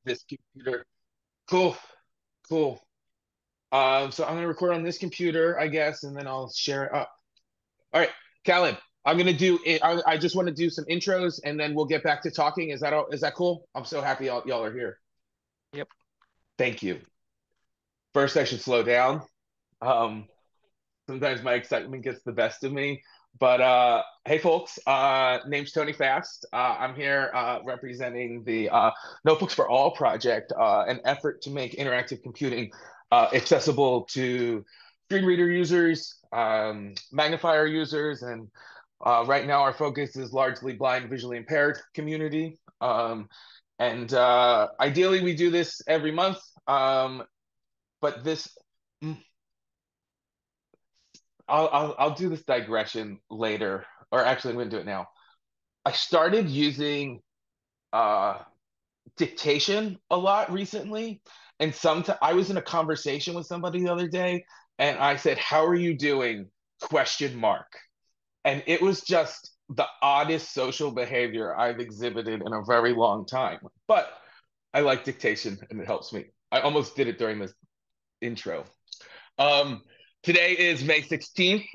this computer. Cool, cool. So I'm gonna record on this computer, I guess, and then I'll share it up. All right, Caleb, I'm gonna do it. I just want to do some intros, and then we'll get back to talking. Is that all? Is that cool? I'm so happy y'all are here. Yep. Thank you. First, I should slow down. Um, Sometimes my excitement gets the best of me. But hey, folks, name's Tony Fast. I'm here representing the Notebooks for All project, an effort to make interactive computing accessible to screen reader users, magnifier users, and right now our focus is largely blind, visually impaired community. And ideally, we do this every month. But this I'll do this digression later, or actually, I'm going to do it now. I started using uh, dictation a lot recently, and sometimes I was in a conversation with somebody the other day, and I said, "How are you doing?" Question mark, and it was just the oddest social behavior I've exhibited in a very long time. But I like dictation, and it helps me. I almost did it during this intro. Um, Today is May 16th.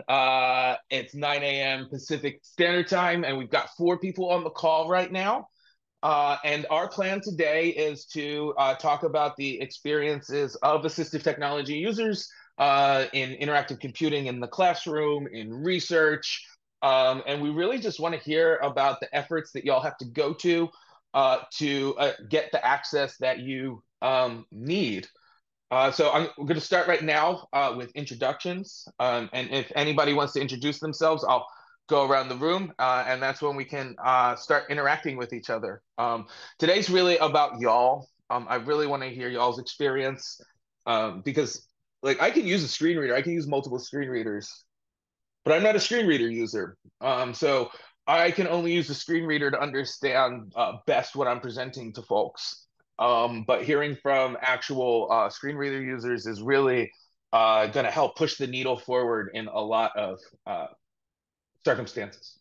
It's 9 a.m. Pacific Standard Time, and we've got 4 people on the call right now. And our plan today is to talk about the experiences of assistive technology users in interactive computing in the classroom, in research. And we really just want to hear about the efforts that y'all have to go to get the access that you need. So I'm going to start right now with introductions. And if anybody wants to introduce themselves, I'll go around the room, and that's when we can start interacting with each other. Today's really about y'all. I really want to hear y'all's experience because, like, I can use a screen reader. I can use multiple screen readers, but I'm not a screen reader user. So I can only use the screen reader to understand best what I'm presenting to folks. But hearing from actual screen reader users is really going to help push the needle forward in a lot of circumstances.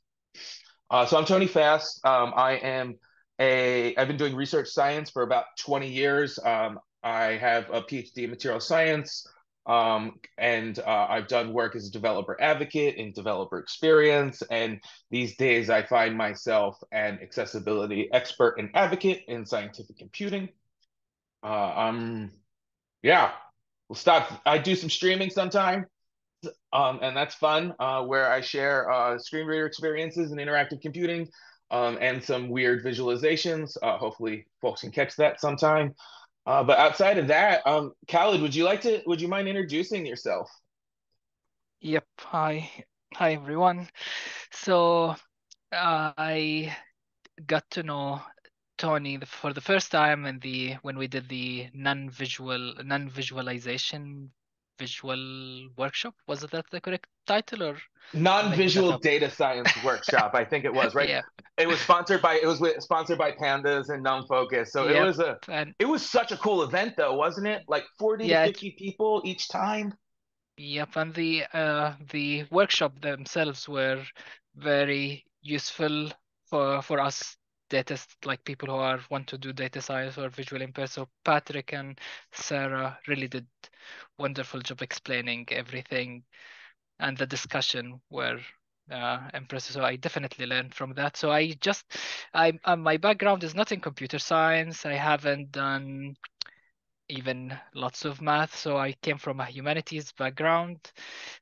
So I'm Tony Fast. I've been doing research science for about 20 years. I have a PhD in material science, and I've done work as a developer advocate in developer experience. And these days, I find myself an accessibility expert and advocate in scientific computing. I'm, yeah, we'll stop. I do some streaming sometime. And that's fun, where I share screen reader experiences and interactive computing, and some weird visualizations. Hopefully, folks can catch that sometime. But outside of that, Khaled, would you mind introducing yourself? Yep. Hi everyone. So I got to know Tony for the first time when we did the non-visualization visual workshop. Was that the correct title, or I'm making that Non-visual up? data science workshop, I think it was, right? Yeah. Sponsored by Pandas and Non Focus. So Yep. And it was such a cool event though, wasn't it? Like 40 to yeah, 50 people each time. yep. And the workshop themselves were very useful for us like people who are want to do data science or visual impaired. So Patrick and Sarah really did wonderful job explaining everything, and the discussion were impressive. So I definitely learned from that. So my background is not in computer science. I haven't done even lots of math. So I came from a humanities background.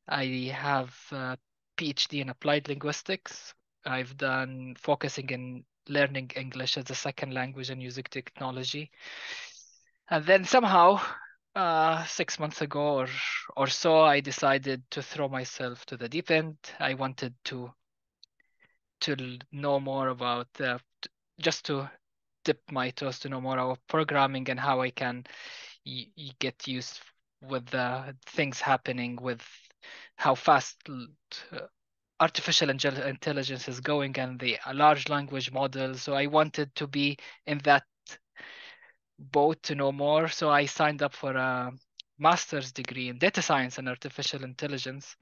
I have a PhD in applied linguistics. I've done focusing in learning English as a second language and using technology. And then somehow, 6 months ago or so, I decided to throw myself to the deep end. I wanted to know more about just to dip my toes to know more about programming and how I can get used with the things happening with how fast artificial intelligence is going and the large language models. So I wanted to be in that boat to know more. So I signed up for a master's degree in data science and artificial intelligence.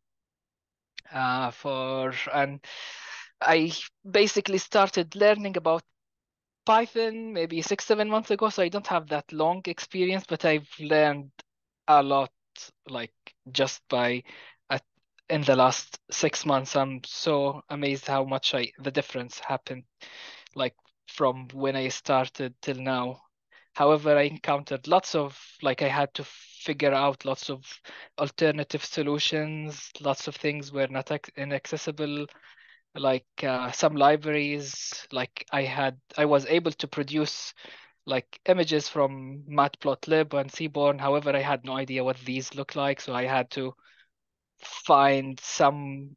And I basically started learning about Python maybe 6, 7 months ago, so I don't have that long experience, but I've learned a lot, like just by at, in the last 6 months. I'm so amazed how much the difference happened, like from when I started till now. However, I encountered lots of, like, I had to figure out lots of alternative solutions, lots of things were not inaccessible, like some libraries, like I was able to produce like images from matplotlib and seaborn. However, I had no idea what these look like, so I had to find some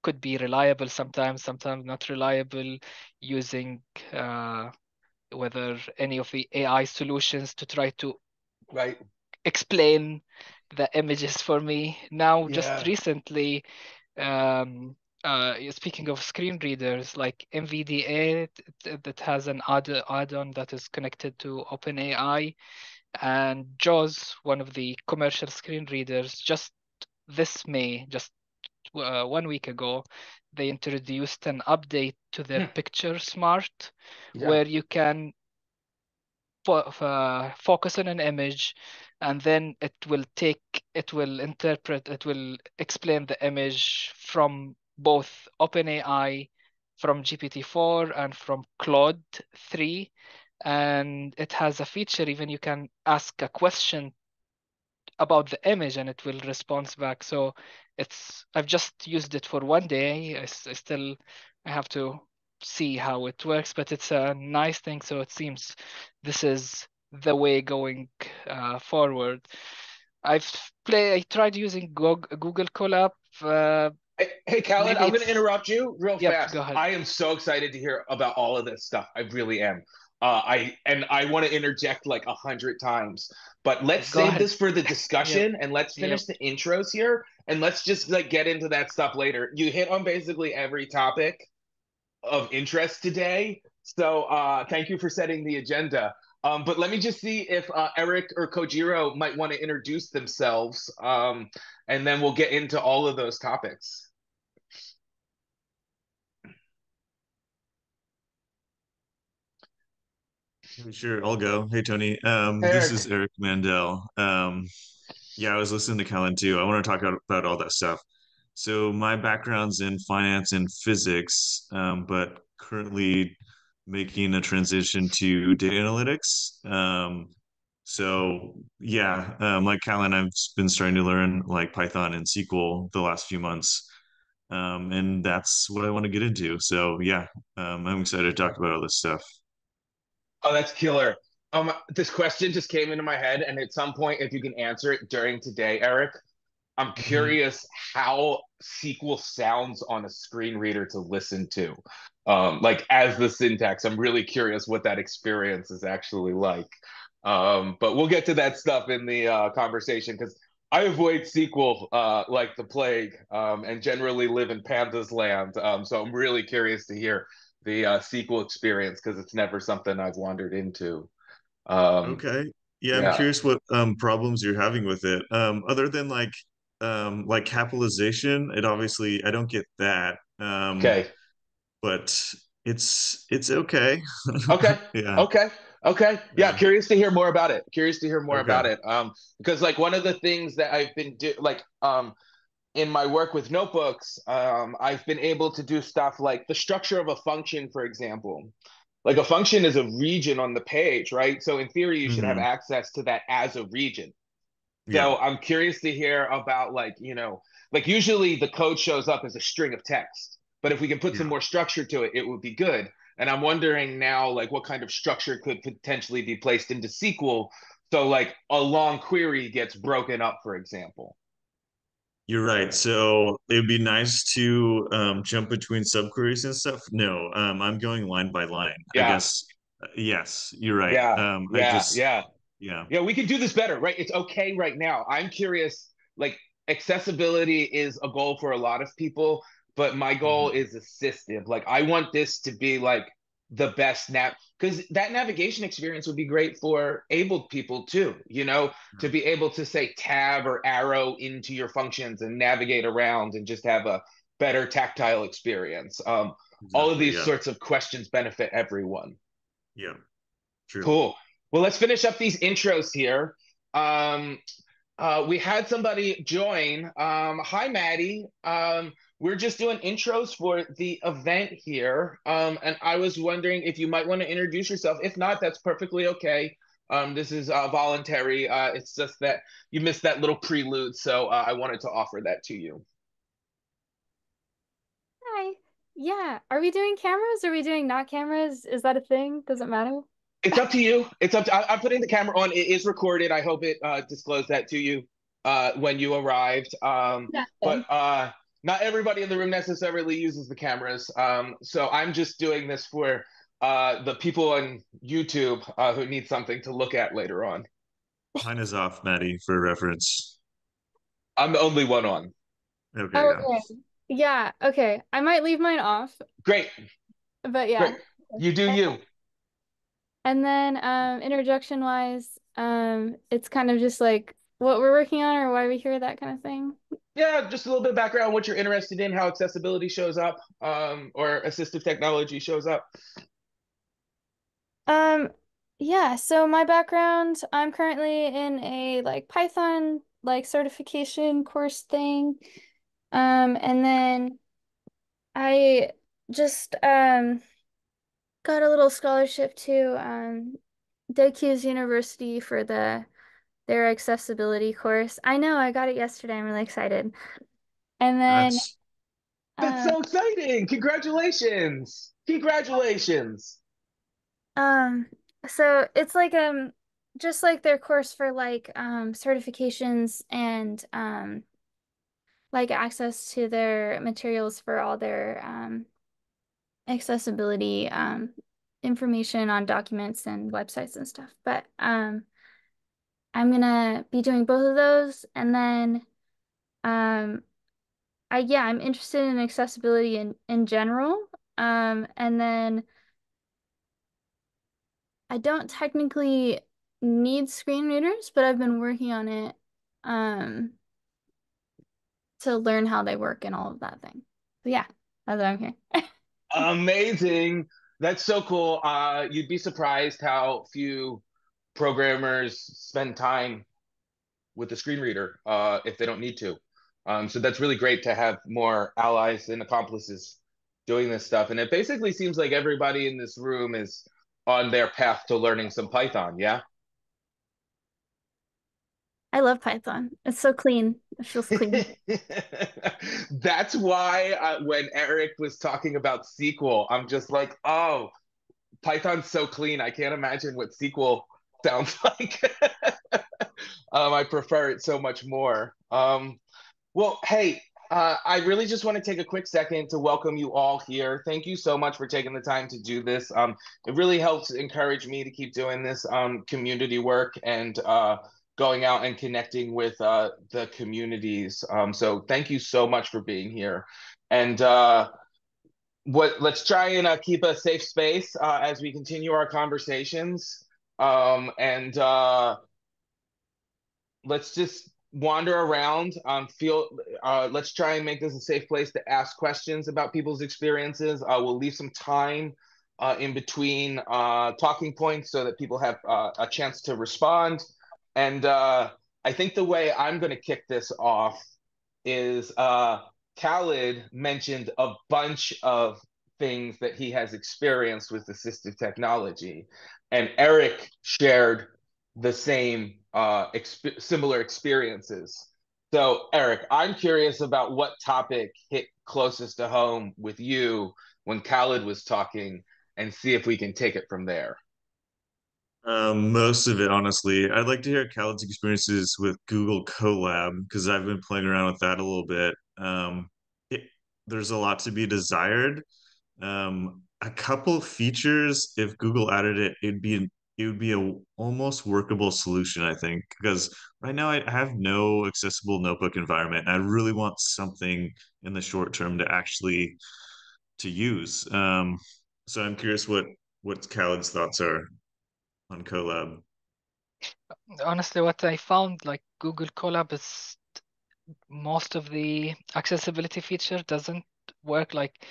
could be reliable sometimes, sometimes not reliable, using uh, whether any of the AI solutions to try to Right. explain the images for me. Now, just Yeah. recently, speaking of screen readers, like NVDA that has an add-on that is connected to OpenAI, and JAWS, one of the commercial screen readers, just this May, just 1 week ago, they introduced an update to their Hmm. Picture Smart, Yeah. where you can focus on an image, and then it will interpret, it will explain the image from both OpenAI, from GPT-4 and from Claude 3. And it has a feature, even you can ask a question about the image and it will respond back. So I've just used it for one day. I have to see how it works, but it's a nice thing. So it seems this is the way going forward. I tried using Google Colab. Hey, Khaled, Maybe I'm going to it's, interrupt you real yep, fast. go ahead. I am so excited to hear about all of this stuff. I really am. I want to interject like 100 times, but let's Go save ahead. this for the Yep, discussion and let's yep. finish the intros here and let's just like get into that stuff later. You hit on basically every topic of interest today, so thank you for setting the agenda. But let me just see if Eric or Kojiro might want to introduce themselves, and then we'll get into all of those topics. Sure, I'll go. Hey, Tony. Hey, This is Eric. Eric Mandel. Yeah, I was listening to Kellen too. I want to talk about all that stuff. So my background's in finance and physics, but currently making a transition to data analytics. So yeah, like Kellen, I've been starting to learn like Python and SQL the last few months, and that's what I want to get into. So yeah, I'm excited to talk about all this stuff. Oh, that's killer. This question just came into my head, and at some point, if you can answer it during today, Eric, I'm Mhm. curious how SQL sounds on a screen reader to listen to. Like as the syntax, I'm really curious what that experience is actually like. But we'll get to that stuff in the conversation because I avoid SQL like the plague, and generally live in Panda's land. So I'm really curious to hear the SQL experience because it's never something I've wandered into. Um, Okay. Yeah, I'm yeah. curious what problems you're having with it. Other than like capitalization, it obviously I don't get that. Okay. But it's okay. Okay. Yeah. Okay. Okay. Yeah. Yeah. Curious to hear more about it. Curious to hear more Okay. about it. Because like one of the things that I've been in my work with notebooks, I've been able to do stuff like the structure of a function, for example. Like a function is a region on the page, right? So in theory, you should have Hmm. access to that as a region. Yeah. So I'm curious to hear about like, like usually the code shows up as a string of text, but if we can put some Yeah. more structure to it, it would be good. And I'm wondering now, like, what kind of structure could potentially be placed into SQL so like a long query gets broken up, for example. You're right. So it'd be nice to jump between subqueries and stuff. No, I'm going line by line. I Yeah, guess yes, you're right. yeah, I yeah, just yeah. yeah. Yeah, we can do this better, right? It's okay right now. I'm curious, like accessibility is a goal for a lot of people, but my goal Mhm. is assistive. Like I want this to be like the best nav because that navigation experience would be great for abled people too, to be able to say tab or arrow into your functions and navigate around and just have a better tactile experience. All of Exactly. these Yeah. sorts of questions benefit everyone. Yeah, true. Cool. Well, let's finish up these intros here. Um, we had somebody join. Hi, Maddie. We're just doing intros for the event here. And I was wondering if you might want to introduce yourself. If not, that's perfectly okay. This is voluntary. It's just that you missed that little prelude, so I wanted to offer that to you. Hi. Yeah. Are we doing cameras? Are we doing not cameras? Is that a thing? Does it matter? It's up to you. It's up to, I'm putting the camera on. It is recorded. I hope it disclosed that to you when you arrived. Yeah. But not everybody in the room necessarily uses the cameras. So I'm just doing this for the people on YouTube who need something to look at later on. Mine is off, Maddie, for reference. I'm the only one on. Okay, Oh, yeah. okay. Yeah. Okay. I might leave mine off, Great, but great. yeah. You do And, you. and then introduction wise, it's kind of just like what we're working on or why we here, that kind of thing. Yeah, just a little bit of background, what you're interested in, how accessibility shows up, or assistive technology shows up. Um, yeah, so my background, I'm currently in a like Python like certification course thing. And then I just got a little scholarship to DeQ's University for their accessibility course. I know, I got it yesterday. I'm really excited. And then That's That's um so exciting. Congratulations. Congratulations. um so it's like just like their course for like certifications and like access to their materials for all their accessibility information on documents and websites and stuff. But I'm gonna be doing both of those, and then um I'm interested in accessibility in general. And then I don't technically need screen readers, but I've been working on it um to learn how they work and all of that thing. So yeah, that's okay. Amazing. That's so cool. You'd be surprised how few programmers spend time with a screen reader if they don't need to. So that's really great to have more allies and accomplices doing this stuff. And it basically seems like everybody in this room is on their path to learning some Python. Yeah. I love Python. It's so clean. It feels clean. That's why when Eric was talking about SQL, I'm just like, oh, Python's so clean. I can't imagine what SQL sounds like. I prefer it so much more. Well, hey, I really just want to take a quick second to welcome you all here. Thank you so much for taking the time to do this. It really helps encourage me to keep doing this community work and going out and connecting with the communities. So thank you so much for being here. And let's try and keep a safe space as we continue our conversations. And let's just wander around. Feel. Let's try and make this a safe place to ask questions about people's experiences. We'll leave some time in between talking points so that people have a chance to respond. And I think the way I'm going to kick this off is Khaled mentioned a bunch of things that he has experienced with assistive technology, and Eric shared the same similar experiences. So, Eric, I'm curious about what topic hit closest to home with you when Khaled was talking, and see if we can take it from there. Most of it, honestly. I'd like to hear Khaled's experiences with Google Colab because I've been playing around with that a little bit. It, there's a lot to be desired. A couple features, if Google added it, it would be a almost workable solution, I think, because right now I have no accessible notebook environment, and I really want something in the short term to actually to use. So I'm curious what Khaled's thoughts are on Colab. Honestly, what I found, like Google Colab, is most of the accessibility feature doesn't work. Like,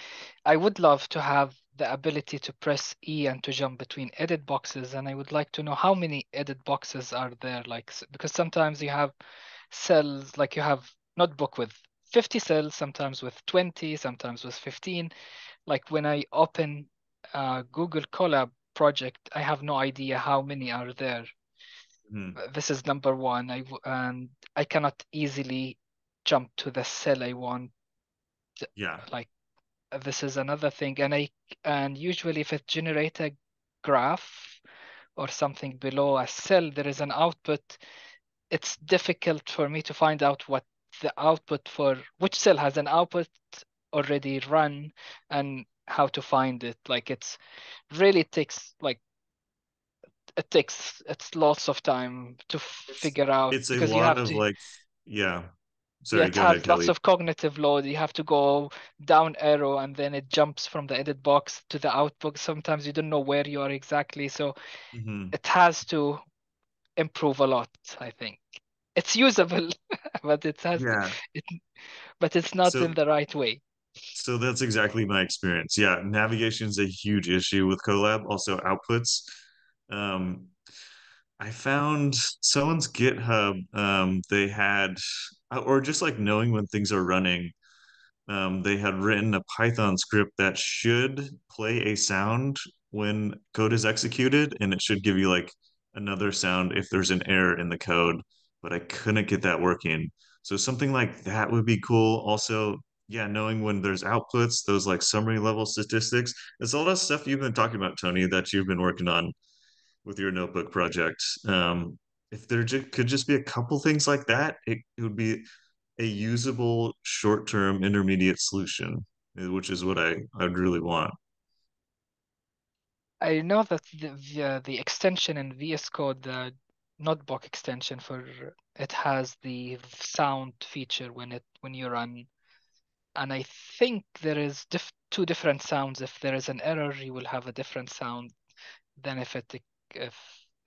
I would love to have the ability to press E and to jump between edit boxes, and I would like to know how many edit boxes are there. Like, because sometimes you have cells, like you have notebook with 50 cells, sometimes with 20, sometimes with 15. Like when I open Google Colab project, I have no idea how many are there. This is number one. And I cannot easily jump to the cell I want. Yeah. Like, this is another thing. And usually if it generates a graph or something below a cell, there is an output. It's difficult for me to find out what the output for which cell has an output already run and how to find it. Like, it's really takes like it's lots of time to It's figure out, it's a because you lot have of to, like, yeah. yeah, Sorry, it go ahead, has lots Kelly. of cognitive load. You have to go down arrow and then it jumps from the edit box to the output. Sometimes you don't know where you are exactly. So Hmm. it has to improve a lot, I think. It's usable, but Yeah. it but it's not So in the right way. so that's exactly my experience. Yeah, navigation is a huge issue with Colab. Also outputs. Um, I found someone's GitHub. They had, or just like knowing when things are running. They had written a Python script that should play a sound when code is executed, and it should give you like another sound if there's an error in the code. But I couldn't get that working. So something like that would be cool. Also, yeah, knowing when there's outputs, those like summary level statistics. It's all that stuff you've been talking about, Tony, that you've been working on with your notebook project. If there could just be a couple things like that, it would be a usable short-term intermediate solution, which is what I'd really want. I know that the extension in VS Code, the notebook extension for it, has the sound feature when you run. And I think there is two different sounds. If there is an error, you will have a different sound than if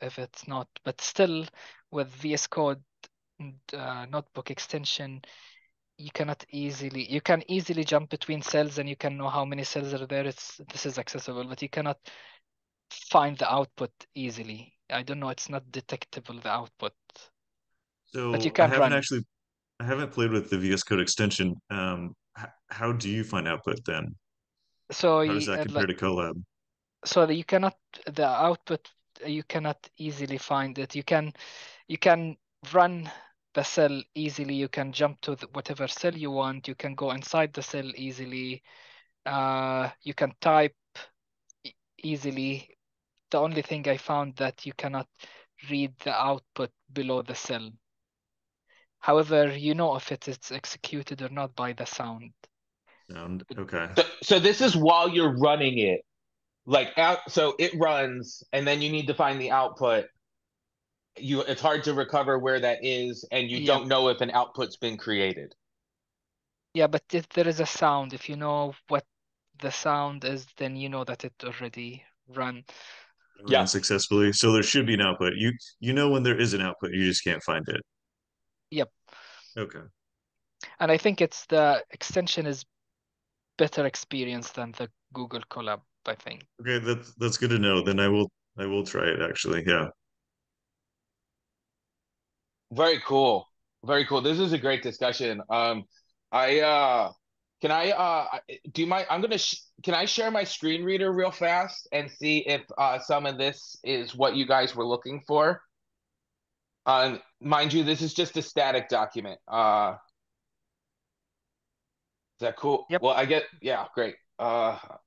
if it's not. But still, with VS Code notebook extension, you can easily jump between cells and you can know how many cells are there. This is accessible, but you cannot find the output easily. I don't know, it's not detectable, the output, but you So can run. I haven't played with the VS Code extension. How do you find output then? So How does that compare like, to Colab? so that you cannot the output, you cannot easily find it. You can run the cell easily. You can jump to whatever cell you want. You can go inside the cell easily. You can type easily. The only thing I found that you cannot read the output below the cell. However, you know if it is executed or not by the sound. Sound okay. So this is while you're running it, like out. So it runs, and then you need to find the output. It's hard to recover where that is, and you Yep. don't know if an output's been created. Yeah, but if there is a sound, if you know what the sound is, then you know that it already run. Ran Yep. successfully. So there should be an output. You know when there is an output, you just can't find it. Yep. Okay. And I think it's the extension is better experience than the Google Colab, I think. Okay, that's good to know. Then I will try it actually. Yeah. Very cool. Very cool. This is a great discussion. I can I do my I'm gonna can I share my screen reader real fast and see if some of this is what you guys were looking for? Mind you, this is just a static document. Is that cool? Yep. Well, I get yeah, great. Gotta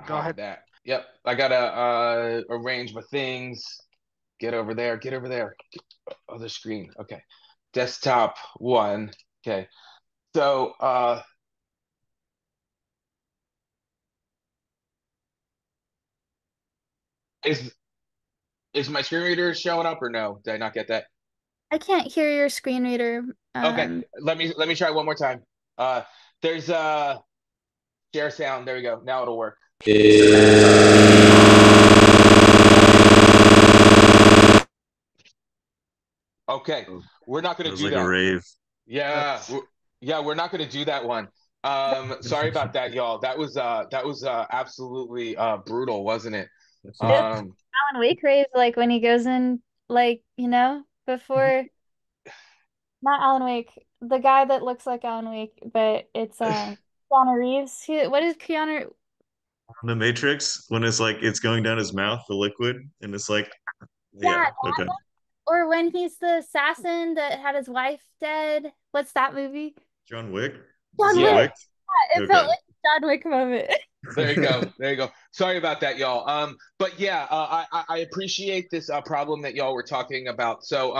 Go hide ahead. that. Yep. I gotta arrange my things. Get over there. Get over there. Other screen. Okay. Desktop one. Okay. So is is my screen reader showing up or no? Did I not get that? I can't hear your screen reader. Okay. Let me try one more time. Uh there's share sound. There we go. Now it'll work. Okay. Oh, We're not that gonna was do like a that. rave. Yeah. That's We're not gonna do that one. Sorry about that, y'all. That was absolutely brutal, wasn't it? It's Um, Alan Wake rays, like when he goes in, like, before, not Alan Wake, the guy that looks like Alan Wake, but it's Keanu Reeves. What is Keanu? The Matrix, when it's like it's going down his mouth, the liquid, and it's like, Yeah, yeah, okay. or when he's the assassin that had his wife dead. What's that movie? John Wick? John John Wick. yeah, Wick? Yeah, it felt Okay. like a John Wick moment. there you go. There you go. Sorry about that, y'all. But yeah, I appreciate this problem that y'all were talking about. So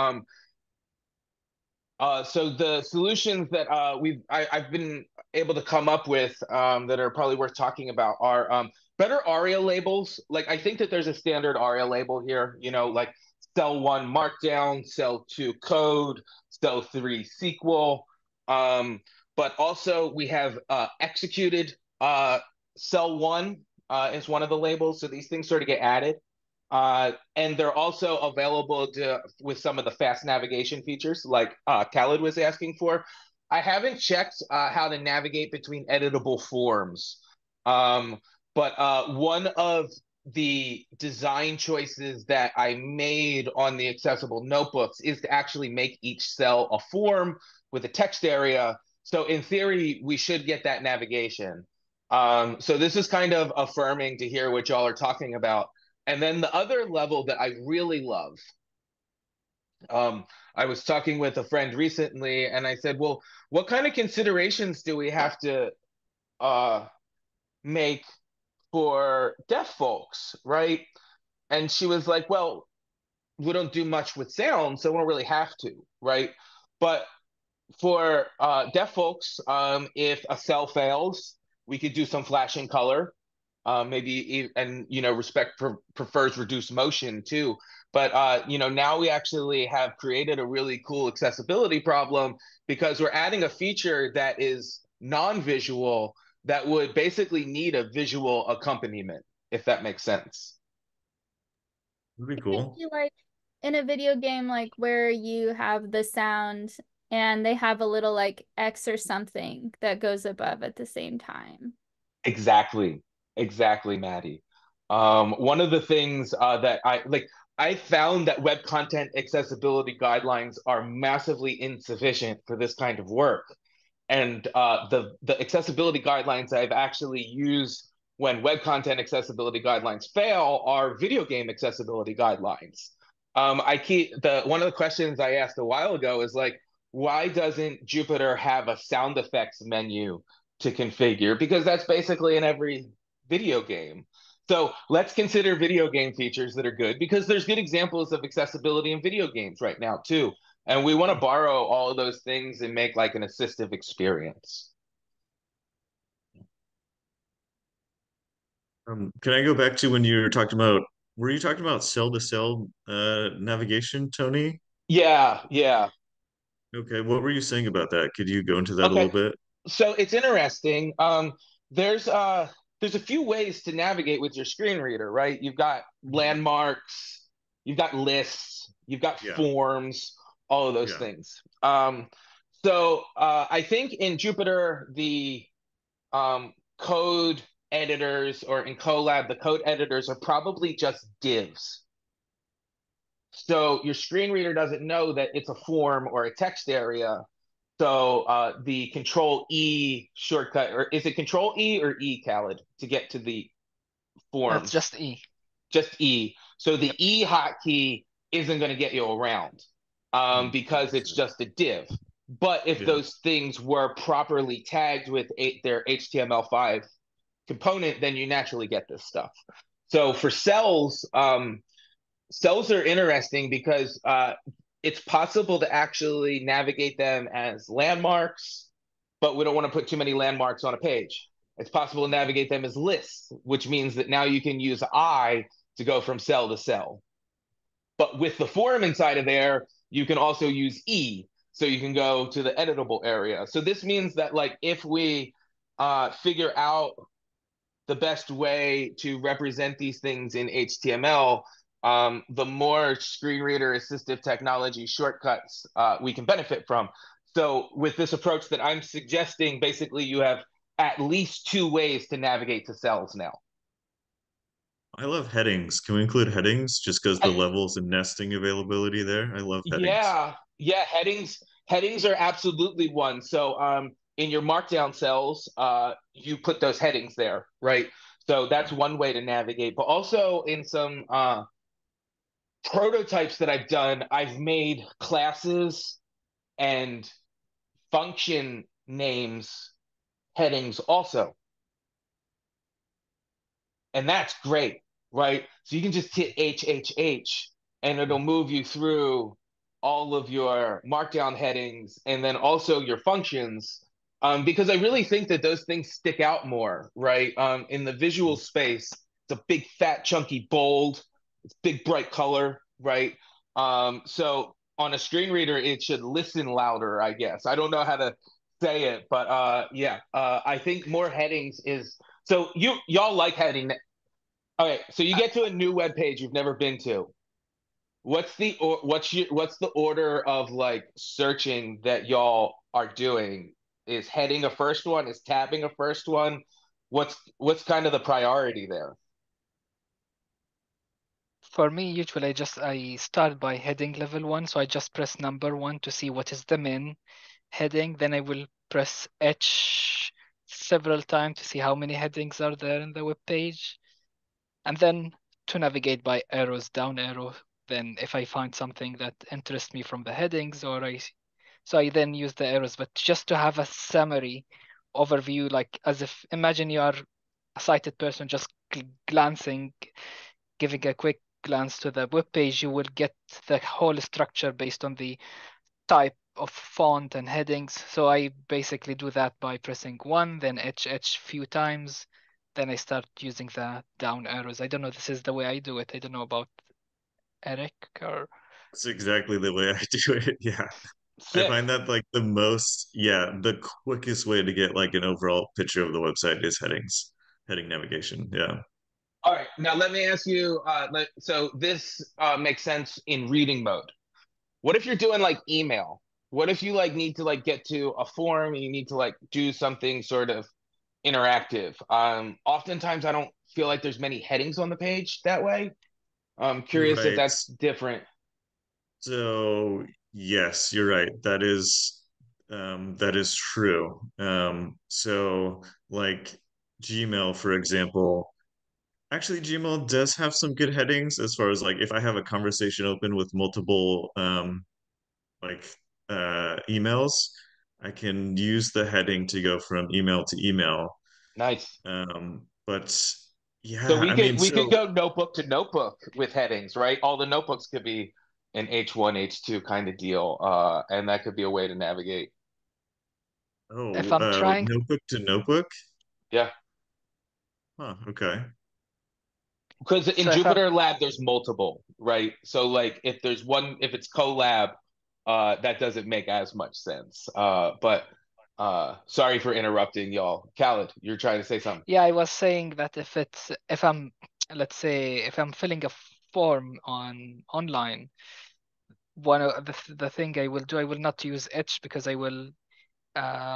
the solutions that I've been able to come up with that are probably worth talking about are better ARIA labels. Like I think that there's a standard ARIA label here, like cell one markdown, cell two code, cell three SQL. Um, but also we have executed cell one is one of the labels. So these things sort of get added. And they're also available with some of the fast navigation features like Khaled was asking for. I haven't checked how to navigate between editable forms. Um, but one of the design choices that I made on the accessible notebooks is to actually make each cell a form with a text area. So in theory, we should get that navigation. So this is kind of affirming to hear what y'all are talking about. And then the other level that I really love, I was talking with a friend recently, and I said, "Well, what kind of considerations do we have to uh, make for deaf folks, right?" And she was like, "Well, we don't do much with sound, so we don't really have to, right? But for deaf folks, if a cell fails, we could do some flashing color, and respect prefers reduced motion too. But now we actually have created a really cool accessibility problem because we're adding a feature that is non-visual that would basically need a visual accompaniment, if that makes sense. That'd be Could cool. be like in a video game, like where you have the sound and they have a little like X or something that goes above at the same time. Exactly, exactly, Maddie. One of the things that I found that web content accessibility guidelines are massively insufficient for this kind of work. And the accessibility guidelines I've actually used when web content accessibility guidelines fail are video game accessibility guidelines. I keep one of the questions I asked a while ago is like, why doesn't Jupyter have a sound effects menu to configure? Because that's basically in every video game. So let's consider video game features that are good because there's good examples of accessibility in video games right now too. And we want to borrow all of those things and make like an assistive experience. Can I go back to when you were talking about, were you talking about cell to cell navigation, Tony? Yeah, yeah. Okay, what were you saying about that? Could you go into that a Okay. little bit? So it's interesting. There's there's a few ways to navigate with your screen reader, right? You've got Mhm. landmarks, you've got lists, you've got Yeah, forms, all of those yeah. things. I think in Jupyter, the code editors, or in Colab, the code editors are probably just divs. So your screen reader doesn't know that it's a form or a text area. So the Control E shortcut, or is it Control E or E, Khaled, to get to the It's forms? just E. Just E. So the Yep. E hotkey isn't going to get you around That because makes it's sense. just a div. But if Yeah. those things were properly tagged with their HTML5 component, then you naturally get this stuff. So for cells, cells are interesting because it's possible to actually navigate them as landmarks, but we don't want to put too many landmarks on a page. It's possible to navigate them as lists, which means that now you can use I to go from cell to cell. But with the form inside of there, you can also use E. So you can go to the editable area. So this means that like if we figure out the best way to represent these things in HTML, the more screen reader assistive technology shortcuts we can benefit from. So with this approach that I'm suggesting, basically you have at least two ways to navigate to cells now. I love headings. Can we include headings just because the I, levels and nesting availability there? I love headings. yeah, headings are absolutely one. So in your markdown cells, you put those headings there, right? So that's one way to navigate. But also in some prototypes that I've done, I've made classes and function names headings also. And that's great, right? So you can just hit HHH and it'll move you through all of your markdown headings and then also your functions. Because I really think that those things stick out more, right? In the visual space, it's a big, fat, chunky, bold, it's big, bright color, right? So on a screen reader, it should listen louder, I guess. I don't know how to say it, but yeah, I think more headings is so y'all like heading. Okay, so you get to a new web page you've never been to. What's the order of like searching that y'all are doing? Is heading a first one? Is tabbing a first one? What's kind of the priority there? For me, usually I start by heading level 1, so I just press number 1 to see what is the main heading. Then I will press H several times to see how many headings are there in the web page. And then to navigate by arrows, down arrow, then if I find something that interests me from the headings, so I then use the arrows, but just to have a summary overview, like as if imagine you are a sighted person just glancing, giving a quick glance to the web page, you will get the whole structure based on the type of font and headings. So I basically do that by pressing 1, then H few times. Then I start using the down arrows. I don't know, this is the way I do it. I don't know about Eric or That's exactly the way I do it. Yeah. I Sick. find that like the quickest way to get like an overall picture of the website is heading navigation. Yeah. All right, now let me ask you. So this makes sense in reading mode. What if you're doing like email? What if you like need to like get to a form and you need to like do something sort of interactive? Oftentimes I don't feel like there's many headings on the page that way. I'm curious if Right. that's different. So yes, you're right. That is true. So like Gmail, for example, actually Gmail does have some good headings as far as like if I have a conversation open with multiple like emails, I can use the heading to go from email to email. Nice. But So yeah, we I could mean, we could so go notebook to notebook with headings, right? All the notebooks could be an H1, H2 kind of deal, and that could be a way to navigate. if I'm trying. notebook to notebook. Yeah. Huh, okay. Because in So if I'm Jupyter Lab, there's multiple, right? So like if there's one, if it's collab, that doesn't make as much sense. But sorry for interrupting y'all. Khaled, you're trying to say something. Yeah, I was saying that if I'm let's say if I'm filling a form online, one of the thing I will do, I will not use H because I will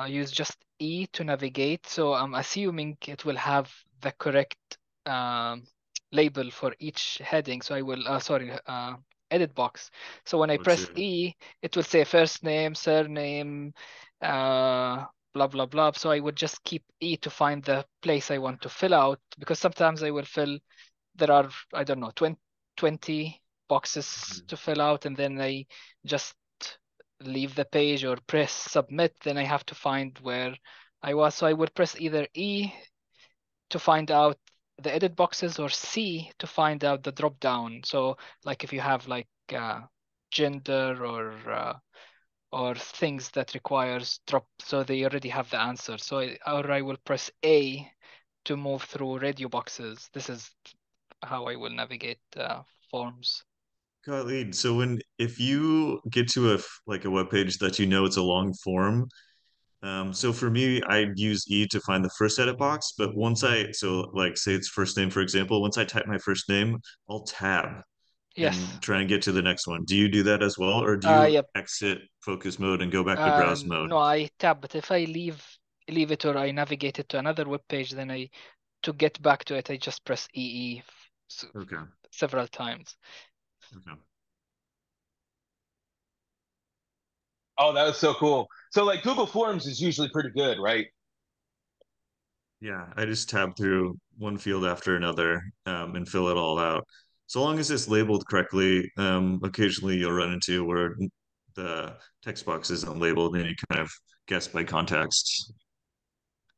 use just E to navigate. So I'm assuming it will have the correct um, label for each heading. So I will, edit box. So when I What's press it? E, it will say first name, surname, blah, blah, blah. So I would just keep E to find the place I want to fill out because sometimes I will fill, there are, I don't know, 20 boxes to fill out and then I just leave the page or press submit, then I have to find where I was. So I would press either E to find out the edit boxes or C to find out the drop down. So like if you have like gender or things that requires drop, so they already have the answer. So or I will press A to move through radio boxes. This is how I will navigate forms. Khalid, so when if you get to like a web page that you know it's a long form, so for me, I use E to find the first edit box, but so like say it's first name, for example, once I type my first name, I'll tab Yes. and try and get to the next one. Do you do that as well, or do you Yep. exit focus mode and go back to browse mode? No, I tab, but if I leave leave it or I navigate it to another web page, then to get back to it, I just press EE Okay. several times. Okay. Oh, that was so cool. So like Google Forms is usually pretty good, right? Yeah, I just tab through one field after another and fill it all out. So long as it's labeled correctly, occasionally you'll run into where the text box isn't labeled and you kind of guess by context.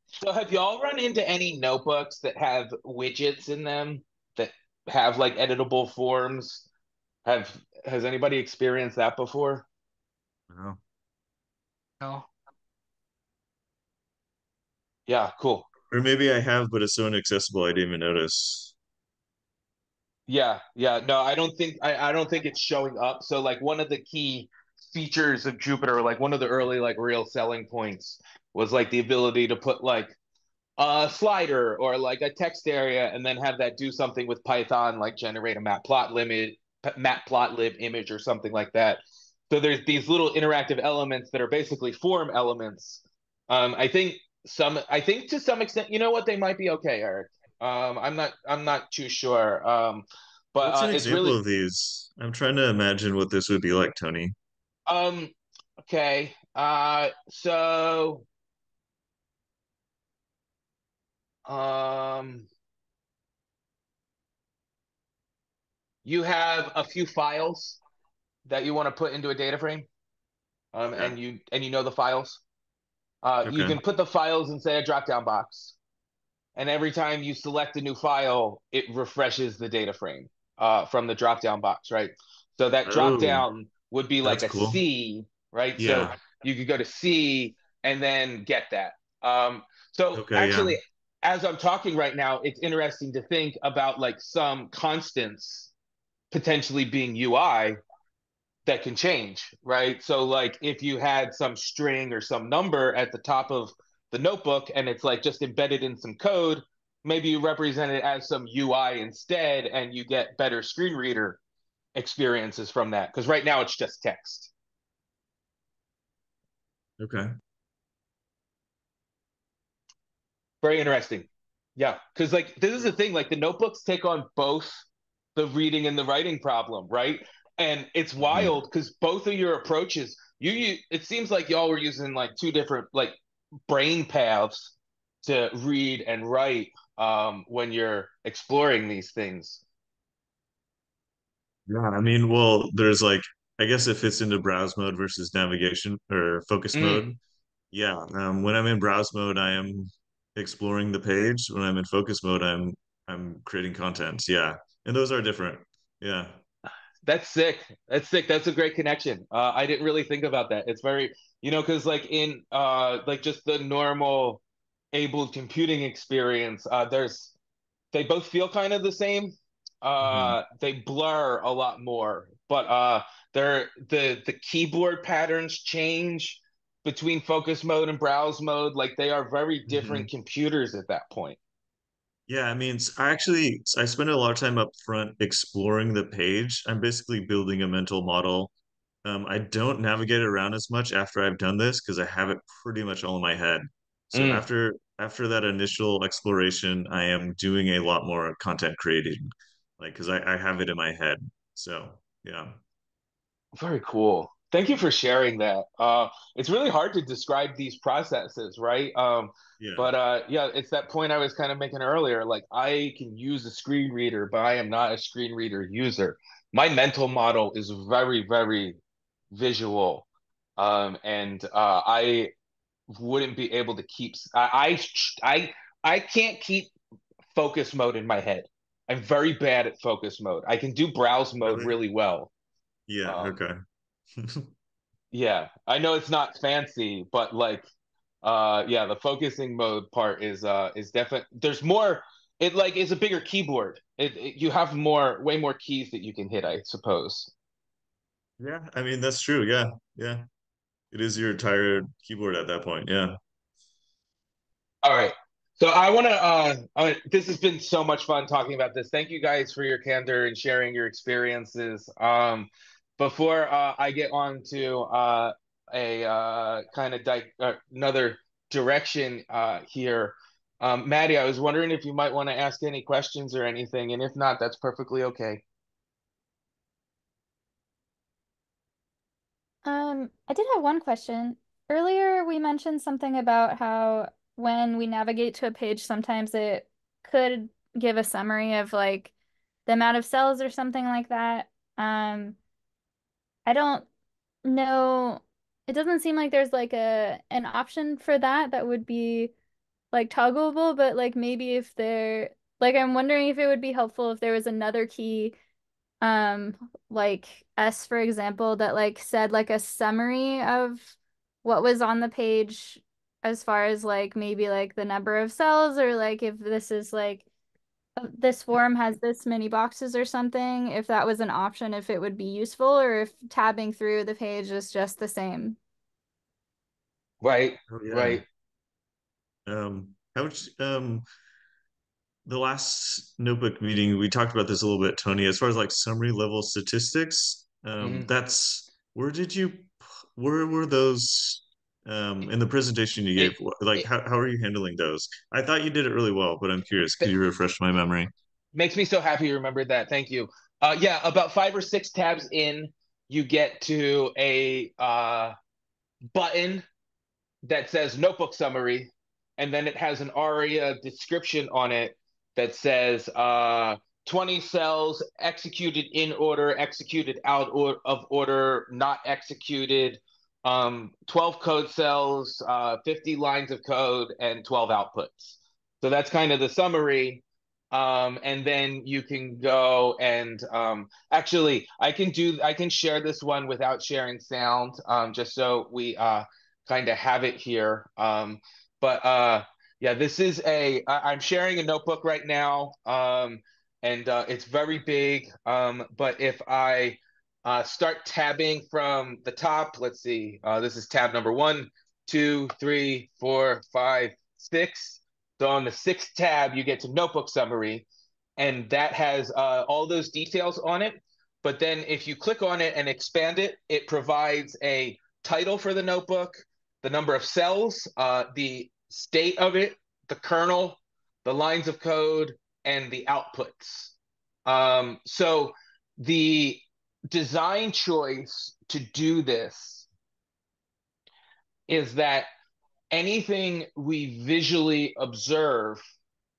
So have y'all run into any notebooks that have widgets in them that have like editable forms? Have has anybody experienced that before? Wow. No. Yeah, cool. Or maybe I have, but it's so inaccessible I didn't even notice. Yeah, yeah. No, I don't think it's showing up. So like one of the key features of Jupyter, like one of the early like real selling points was like the ability to put like a slider or like a text area and then have that do something with Python, like generate a matplotlib image or something like that. So there's these little interactive elements that are basically form elements. I think to some extent, you know what, they might be okay, Eric. I'm not too sure. But What's an it's example really of these? I'm trying to imagine what this would be like, Tony. um okay. So um you have a few files that you want to put into a data frame, Yeah. and you know the files. You Okay. can put the files in, say, a drop-down box, and every time you select a new file, it refreshes the data frame from the drop-down box, right? So that Oh, drop-down would be like that's a cool. C, right? So Yeah. you could go to C and then get that. So Okay, yeah. actually, as I'm talking right now, it's interesting to think about like some constants potentially being UI that can change, right? So like if you had some string or some number at the top of the notebook and it's like just embedded in some code, maybe you represent it as some UI instead and you get better screen reader experiences from that. Because right now it's just text. Okay. Very interesting. Yeah, because like this is the thing, like the notebooks take on both the reading and the writing problem, right? And it's Mhm. wild because both of your approaches, it seems like y'all were using like two different like brain paths to read and write when you're exploring these things. Yeah, I mean, well, there's like, I guess it fits into browse mode versus navigation or focus Mm, mode. Yeah, when I'm in browse mode, I am exploring the page. When I'm in focus mode, I'm creating content. Yeah, and those are different. Yeah. that's sick. That's sick. That's a great connection. I didn't really think about that. It's very, because like in like just the normal able computing experience, they both feel kind of the same. Mhm. They blur a lot more, but the keyboard patterns change between focus mode and browse mode. Like they are very different Mhm. computers at that point. Yeah, I mean, I spend a lot of time up front exploring the page. I'm basically building a mental model. I don't navigate around as much after I've done this because I have it pretty much all in my head. So Mm, after that initial exploration, I am doing a lot more content creating, like because I have it in my head. So yeah, very cool. Thank you for sharing that. It's really hard to describe these processes, right? yeah, But yeah, it's that point I was kind of making earlier. Like I can use a screen reader, but I am not a screen reader user. My mental model is very, very visual, and I wouldn't be able to keep. I can't keep focus mode in my head. I'm very bad at focus mode. I can do browse mode really, really well. yeah, Um, okay. yeah, I know it's not fancy, but like, yeah, the focusing mode part is definitely there's more. It like is a bigger keyboard. You have way more keys that you can hit, I suppose. Yeah, I mean that's true. Yeah, yeah, it is your entire keyboard at that point. Yeah, All right. So I want to, this has been so much fun talking about this. Thank you guys for your candor and sharing your experiences. Before I get on to a kind of another direction here. Maddie, I was wondering if you might want to ask any questions or anything, and if not, that's perfectly okay. I did have one question. Earlier, we mentioned something about how when we navigate to a page, sometimes it could give a summary of like the amount of cells or something like that. I don't know. It doesn't seem like there's like an option for that that would be like toggleable, but like maybe if there like I'm wondering if it would be helpful if there was another key like S for example that like said like a summary of what was on the page as far as like maybe like the number of cells or like if this is like this form has this many boxes or something, if that was an option, if it would be useful or if tabbing through the page is just the same. Right, Oh yeah. right. How much the last notebook meeting we talked about this a little bit, Tony, as far as like summary level statistics. Mhm. That's where did you where were those in the presentation you It, gave? Like it how are you handling those? I thought you did it really well, but I'm curious. Could th- you refresh my memory? makes me so happy you remembered that. Thank you. Yeah, about 5 or 6 tabs in, you get to a button that says notebook summary, and then it has an ARIA description on it that says 20 cells executed in order, executed out of order, not executed, 12 code cells, 50 lines of code, and 12 outputs. So that's kind of the summary. And then you can go and actually, I can share this one without sharing sound, just so we kind of have it here. But yeah, this is I'm sharing a notebook right now, and it's very big. But if I start tabbing from the top, let's see, this is tab number 1, 2, 3, 4, 5, 6. So on the 6th tab, you get to notebook summary, and that has all those details on it. But then if you click on it and expand it, it provides a title for the notebook, the number of cells, the state of it, the kernel, the lines of code, and the outputs. So the design choice to do this is that anything we visually observe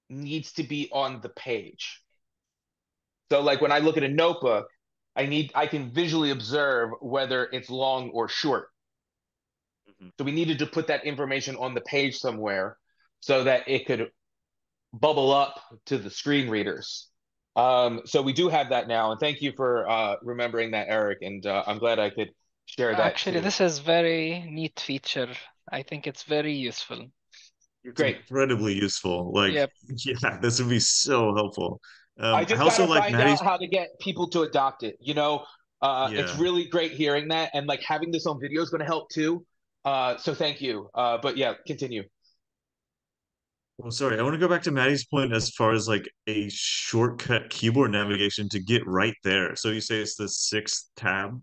needs to be on the page. So like when I look at a notebook, I can visually observe whether it's long or short. Mhm. So we needed to put that information on the page somewhere so that it could bubble up to the screen readers. So we do have that now, and thank you for remembering that, Eric. And I'm glad I could share that Actually, too. this is very neat feature. I think it's very useful. It's Great. incredibly useful. Like, Yep. yeah, this would be so helpful. I I just got also to like find Maddie's. out how to get people to adopt it. It's Yeah. really great hearing that, and like having this on video is going to help too. So thank you. But yeah, continue. Well, sorry, I want to go back to Maddie's point as far as like a shortcut keyboard navigation to get right there. So you say it's the 6th tab.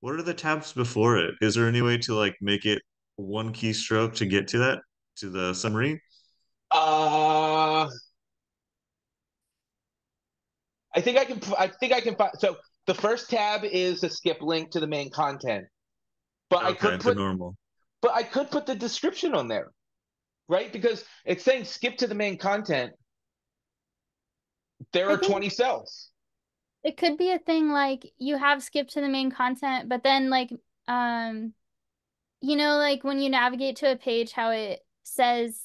What are the tabs before it? Is there any way to like make it one keystroke to get to that, to the summary? Uh, I think I can. I think I can find. So the first tab is a skip link to the main content, but I Okay, could the put, normal. but I could put the description on there, right? Because it's saying skip to the main content. There I are think 20 cells. it could be a thing like you have skipped to the main content, but then like um like when you navigate to a page how it says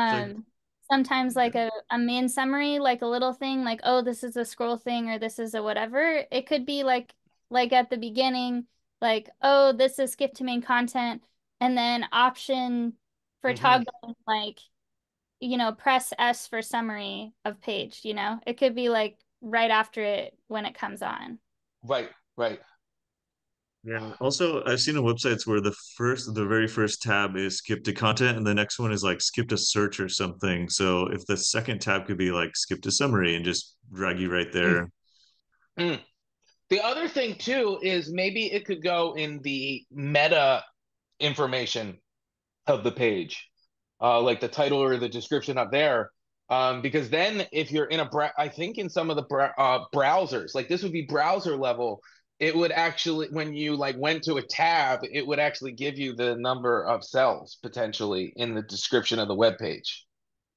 It's like, um sometimes like okay. a main summary, like a little thing like, oh, this is a scroll thing or this is a whatever. It could be like at the beginning, like, oh, this is skip to main content, and then option for Hmm. toggling like, press S for summary of page, It could be like right after it when it comes on. Right, right. Yeah. Also, I've seen on websites where the very first tab is skip to content, and the next one is like skip to search or something. So if the second tab could be like skip to summary and just drag you right Mm, there. mm. The other thing too is maybe it could go in the meta information. of the page, like the title or the description up there. Because then if you're in I think in some of the browsers, like this would be browser level, it would actually, when you like went to a tab, it would actually give you the number of cells potentially in the description of the web page.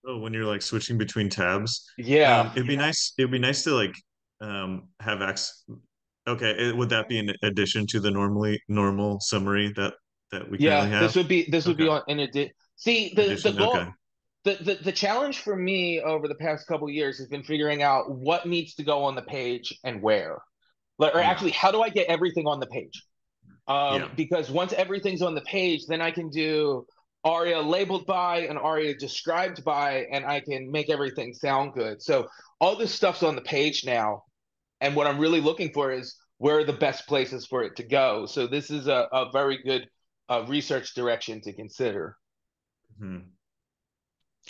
Oh, when you're like switching between tabs, Yeah. it'd be nice. It'd be nice to like have access. Okay, would that be in addition to the normal summary that we currently Yeah, have? this would be Okay, on in addition. See, the addition. goal Okay, the challenge for me over the past couple years has been figuring out what needs to go on the page and where. Or yeah, actually, how do I get everything on the page? yeah. Because once everything's on the page, then I can do aria labeled by and aria described by, and I can make everything sound good. So all this stuff's on the page now, and what I'm really looking for is where are the best places for it to go. So this is a very good research direction to consider. Hmm.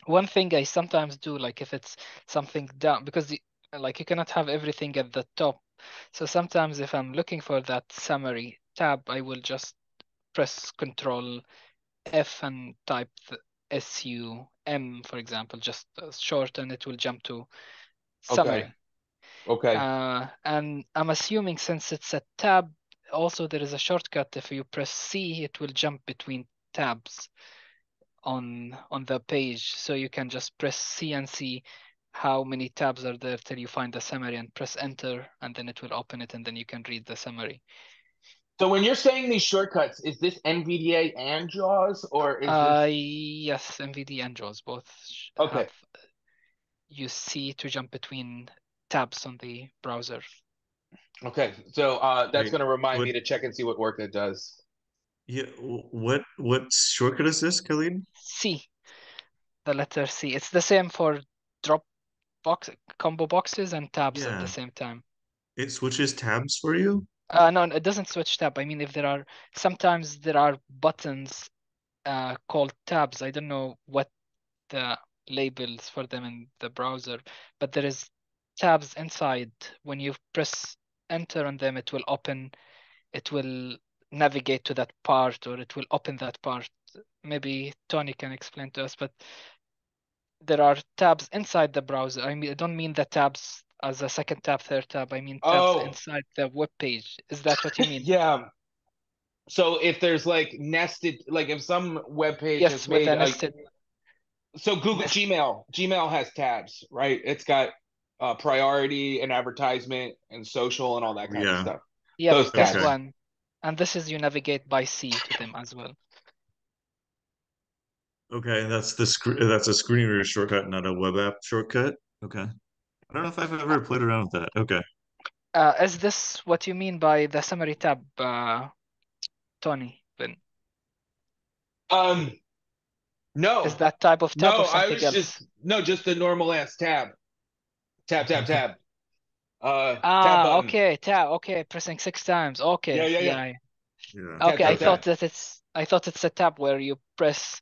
One thing I sometimes do, like if it's something down, because like you cannot have everything at the top. So sometimes if I'm looking for that summary tab, I will just press Control F and type the SUM, for example, just short, and it will jump to Okay. summary. Okay. And I'm assuming since it's a tab, also there is a shortcut. If you press C, it will jump between tabs on the page. So you can just press C and see how many tabs are there till you find the summary and press enter, and then it will open it, and then you can read the summary. So when you're saying these shortcuts, is this NVDA and JAWS, or is this Yes, NVDA and JAWS both have okay? use C to jump between tabs on the browser. Okay, so that's Wait, going to remind what? me to check and see what work it does. Yeah, what shortcut is this, Khalid? C, the letter C. It's the same for drop box combo boxes and tabs at the Yeah, same time. it switches tabs for you. No, it doesn't switch tab. I mean, if there are sometimes there are buttons called tabs. I don't know what the labels for them in the browser, but there is tabs inside. When you press enter on them, it will open. It will navigate to that part, or it will open that part. Maybe Tony can explain to us, but there are tabs inside the browser. I mean, I don't mean the tabs as a second tab, third tab. I mean tabs Oh, inside the web page. Is that what you mean? yeah. So if there's like nested, like if some web page has Yes, with made the a, nested so Google nest. Gmail has tabs, right? It's got priority and advertisement and social and all that kind of Yeah. stuff. Yep, Those this Okay. tabs. one. And this is you navigate by C to them as well. Okay, that's a screen reader shortcut, not a web app shortcut. Okay. I don't know if I've ever played around with that. Okay. Is this what you mean by the summary tab, Tony? Then Um, is no, that type of tab no, or I something was just else? no, just the normal ass tab, tab, tab, tab, tab button. Okay, tab. Okay, pressing 6 times. Yeah, Okay, yeah, yeah. yeah. Yeah. Tab, Okay, tab, Okay. tab. I thought it's a tab where you press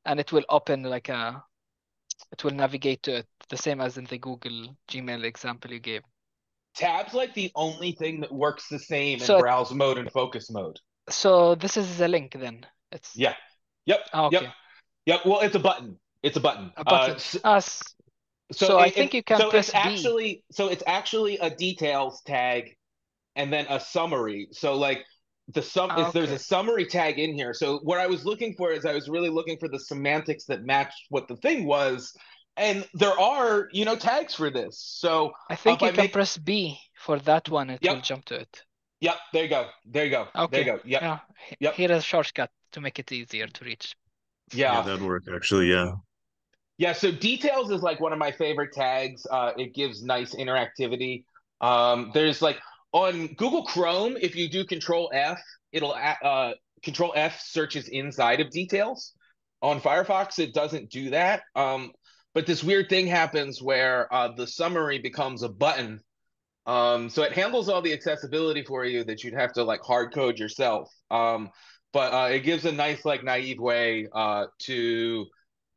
and it will open like it will navigate to it, the same as in the Google Gmail example you gave. Tab's like the only thing that works the same in So browse mode and focus mode. so this is the link then. It's Yeah. Yep. Yep. okay. Yep. Well, it's a button. It's a button. A button. So So I think you can press B. so it's actually a details tag and then a summary. So like if there's a Okay. summary tag in here. So what I was looking for is I was really looking for the semantics that matched what the thing was. And there are, tags for this. So I if think I you can make, press B for that one, it yep, will jump to it. yep, there you go. There you go. There you Okay. go. Yep. Yeah. Yep. Here is a shortcut to make it easier to reach. Yeah, Yeah. that'd work actually. Yeah. Yeah, so details is like one of my favorite tags. It gives nice interactivity. There's like on Google Chrome, if you do Control F, it'll Control F searches inside of details. On Firefox, it doesn't do that. But this weird thing happens where the summary becomes a button. So it handles all the accessibility for you that you'd have to like hard code yourself. But it gives a nice like naive way to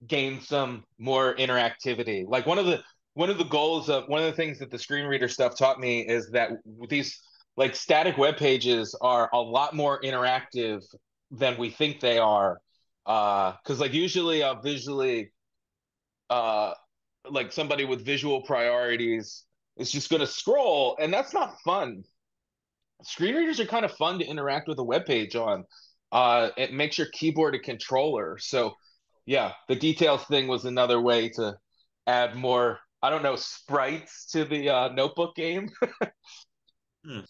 gain some more interactivity. Like one of the goals of one of the things that the screen reader stuff taught me is that these like static web pages are a lot more interactive than we think they are. Because like usually I'll visually uh like somebody with visual priorities is just going to scroll, and that's not fun. Screen readers are kind of fun to interact with a web page on. It makes your keyboard a controller. So yeah, the details thing was another way to add more, I don't know, sprites to the notebook game. Hmm.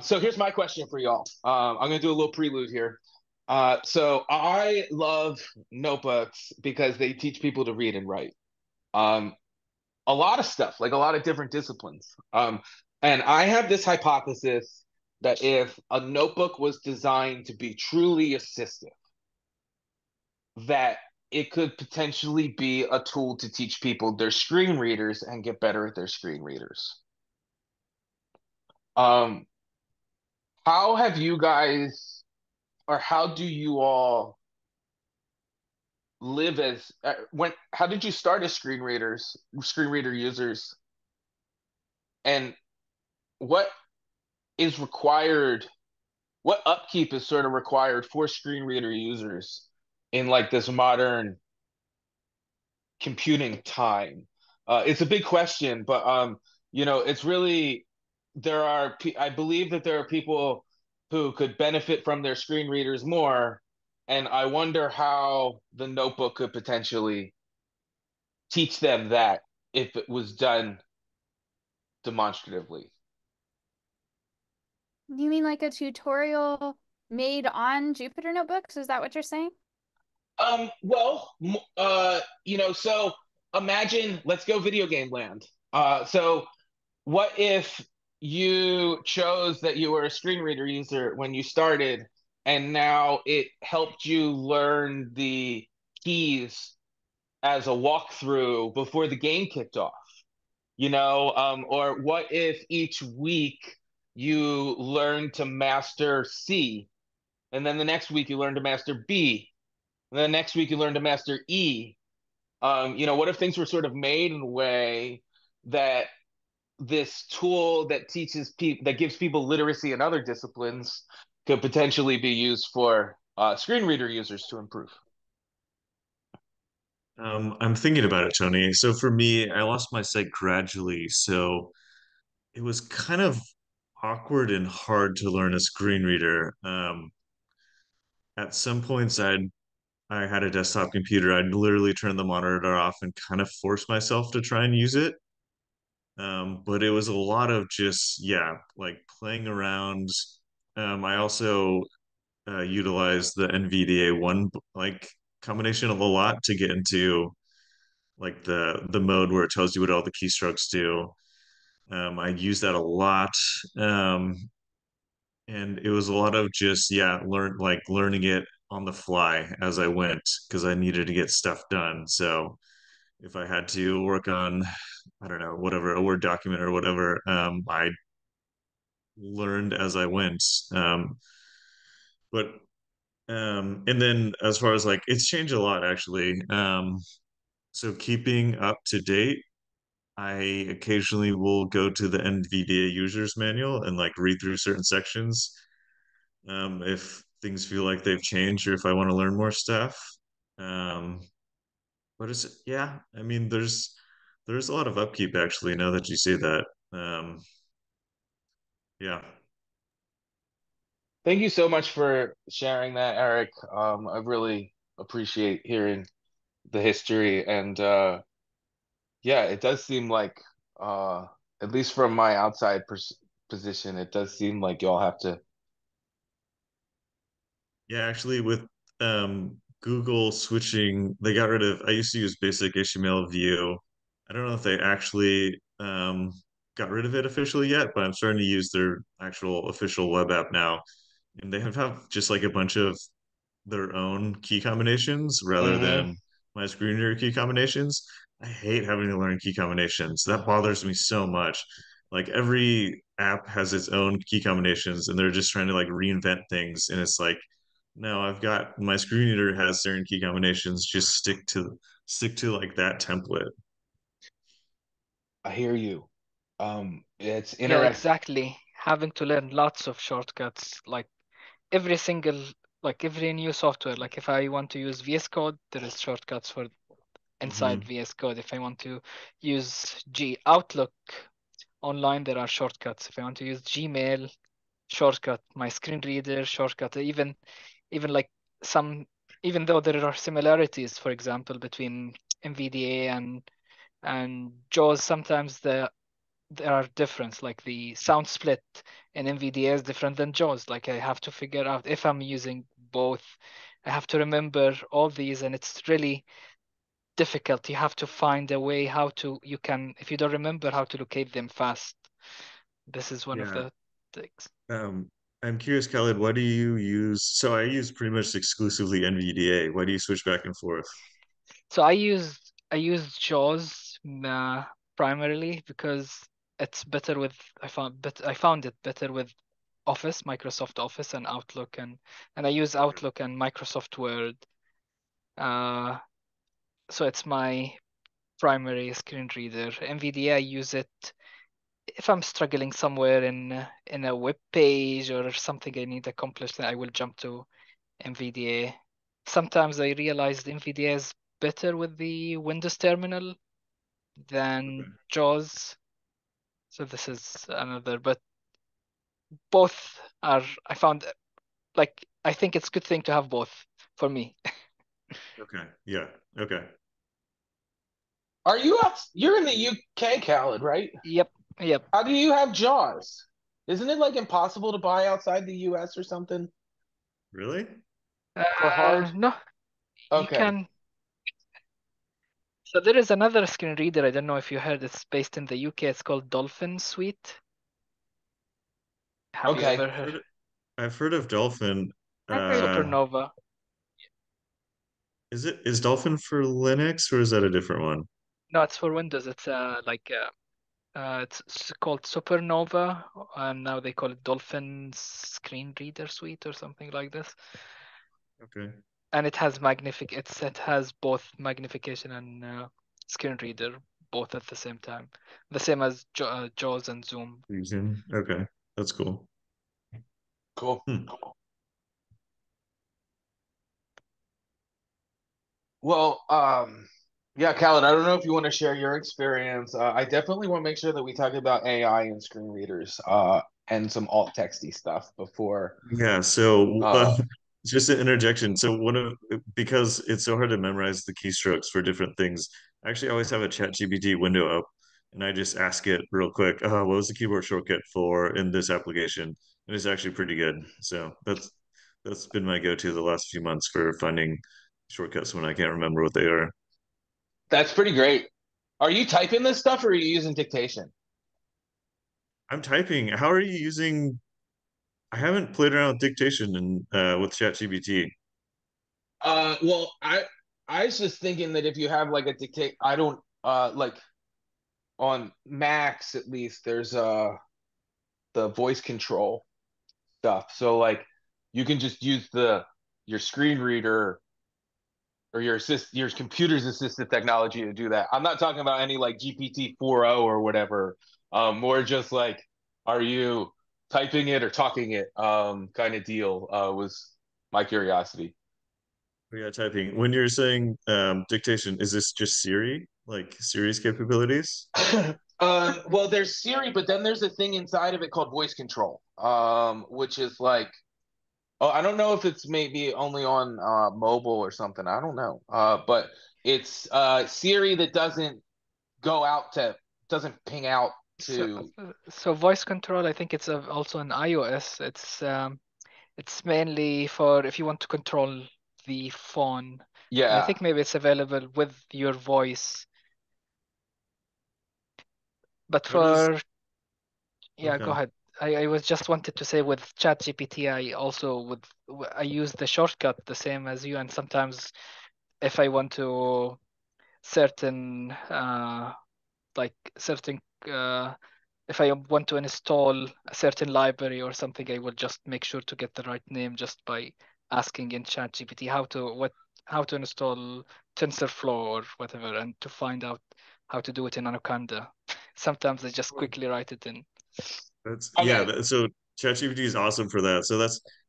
So here's my question for y'all. I'm gonna do a little prelude here. So I love notebooks because they teach people to read and write. Um, a lot of stuff, like a lot of different disciplines. And I have this hypothesis that if a notebook was designed to be truly assistive, that it could potentially be a tool to teach people their screen readers and get better at their screen readers. Um, how have you guys, or how do you all live as when? How did you start as screen reader users, and what is required? What upkeep is sort of required for screen reader users in like this modern computing time? It's a big question, but it's really I believe that there are people who could benefit from their screen readers more, and I wonder how the notebook could potentially teach them that if it was done demonstratively. You mean like a tutorial made on Jupyter notebooks? Is that what you're saying? So imagine, let's go video game land. So what if you chose that you were a screen reader user when you started, and now it helped you learn the keys as a walkthrough before the game kicked off? Or what if each week you learn to master C, and then the next week you learn to master B, and then the next week you learn to master E? What if things were sort of made in a way that this tool that teaches people, that gives people literacy in other disciplines, could potentially be used for screen reader users to improve? I'm thinking about it, Tony. So for me, I lost my sight gradually, so it was kind of awkward and hard to learn a screen reader. At some points, I had a desktop computer. I'd literally turn the monitor off and kind of force myself to try and use it. But it was a lot of just, yeah, like playing around. I also utilized the NVDA one like combination a lot to get into like the mode where it tells you what all the keystrokes do. I use that a lot. Um, and it was a lot of just, yeah, learning it on the fly as I went because I needed to get stuff done. So if I had to work on, I don't know, whatever, a Word document or whatever, I learned as I went. But and then as far as like it's changed a lot actually. So keeping up to date, I occasionally will go to the NVDA users manual and like read through certain sections if things feel like they've changed or if I want to learn more stuff. Um, but it's yeah, I mean, there's a lot of upkeep actually. Now that you say that, yeah, Thank you so much for sharing that, Eric. I really appreciate hearing the history, and yeah, it does seem like, uh, at least from my outside position, it does seem like y'all have to. yeah. Actually, with Google switching, they got rid of. I used to use basic HTML view. I don't know if they actually got rid of it officially yet, but I'm starting to use their actual official web app now, and they have just like a bunch of their own key combinations rather Hmm. than my screen reader key combinations. I hate having to learn key combinations. That bothers me so much. Like every app has its own key combinations and they're just trying to like reinvent things. And it's like, no, I've got my screen reader has certain key combinations. Just stick to like that template. I hear you. It's Yeah, interesting. exactly. Having to learn lots of shortcuts, like every single, like every new software, like if I want to use VS Code, there is shortcuts for inside Hmm. VS Code. If I want to use Outlook online, there are shortcuts. If I want to use Gmail, shortcut, my screen reader shortcut, even like some, even though there are similarities, for example, between NVDA and JAWS, sometimes there are difference. Like the sound split in NVDA is different than JAWS. Like I have to figure out if I'm using both. I have to remember all these, and it's really difficult. You have to find a way how to, you can, if you don't remember how to locate them fast. This is one of Yeah. the things. Um, I'm curious, Khaled, why do you use? So I use pretty much exclusively NVDA. Why do you switch back and forth? So I use JAWS primarily because it's better with, I found it better with Office, Microsoft Office and Outlook, and I use Outlook and Microsoft Word. Uh, so it's my primary screen reader. NVDA, I use it if I'm struggling somewhere in a web page or something I need accomplished, then I will jump to NVDA. Sometimes I realized NVDA is better with the Windows terminal Okay. than JAWS. So this is another, but both are, I found, like, I think it's a good thing to have both for me. Okay. Yeah. Okay. Are you out? You're in the UK, Khaled, right? Yep, yep. How do you have Jaws? Isn't it like impossible to buy outside the US or something Really? for hard? No, you Okay. can. So there is another screen reader. I don't know if you heard. It's based in the UK. It's called Dolphin Suite. Have you Okay. ever heard? I've heard of Dolphin. I've heard of Uh, it. Supernova. is Dolphin for Linux or is that a different one? No, it's for Windows. It's it's called Supernova, and now they call it Dolphin Screen Reader Suite or something like this. Okay. And it has it has both magnification and screen reader both at the same time, the same as JAWS and Zoom. Fusion. Okay. That's cool. Cool. Hmm. Well, yeah, Khaled, I don't know if you want to share your experience. I definitely want to make sure that we talk about AI and screen readers, and some alt texty stuff before. Yeah, so Uh, just an interjection. So because it's so hard to memorize the keystrokes for different things, I actually always have a ChatGPT window up and I just ask it real quick, what was the keyboard shortcut for in this application? And it's actually pretty good. So that's been my go-to the last few months for finding shortcuts when I can't remember what they are. that's pretty great. Are you typing this stuff or are you using dictation? I'm typing. How are you using? I haven't played around with dictation and with ChatGPT. Well, I was just thinking that if you have like a dictate, I don't like on Macs at least there's the voice control stuff. So like you can just use the your screen reader or your computer's assistive technology to do that. I'm not talking about any like GPT 4.0 or whatever. More just like are you typing it or talking it kind of deal was my curiosity. Yeah, typing. When you're saying dictation, is this just Siri, like Siri's capabilities? Well, there's Siri, but then there's a thing inside of it called voice control, which is like, oh, I don't know if it's maybe only on mobile or something. I don't know. But it's Siri that go out to doesn't ping out So, to so voice control, I think it's also an iOS. It's mainly for if you want to control the phone, and I yeah. think maybe it's available with your voice. But How does for, yeah, go okay. ahead. I was just wanted to say with ChatGPT, I use the shortcut the same as you, and sometimes if I want to certain like certain if I want to install a certain library or something, I will just make sure to get the right name just by asking in ChatGPT how to install TensorFlow or whatever, and to find out how to do it in Anaconda. Sometimes I just quickly write it in. That's yeah, Okay. so ChatGPT is awesome for that. So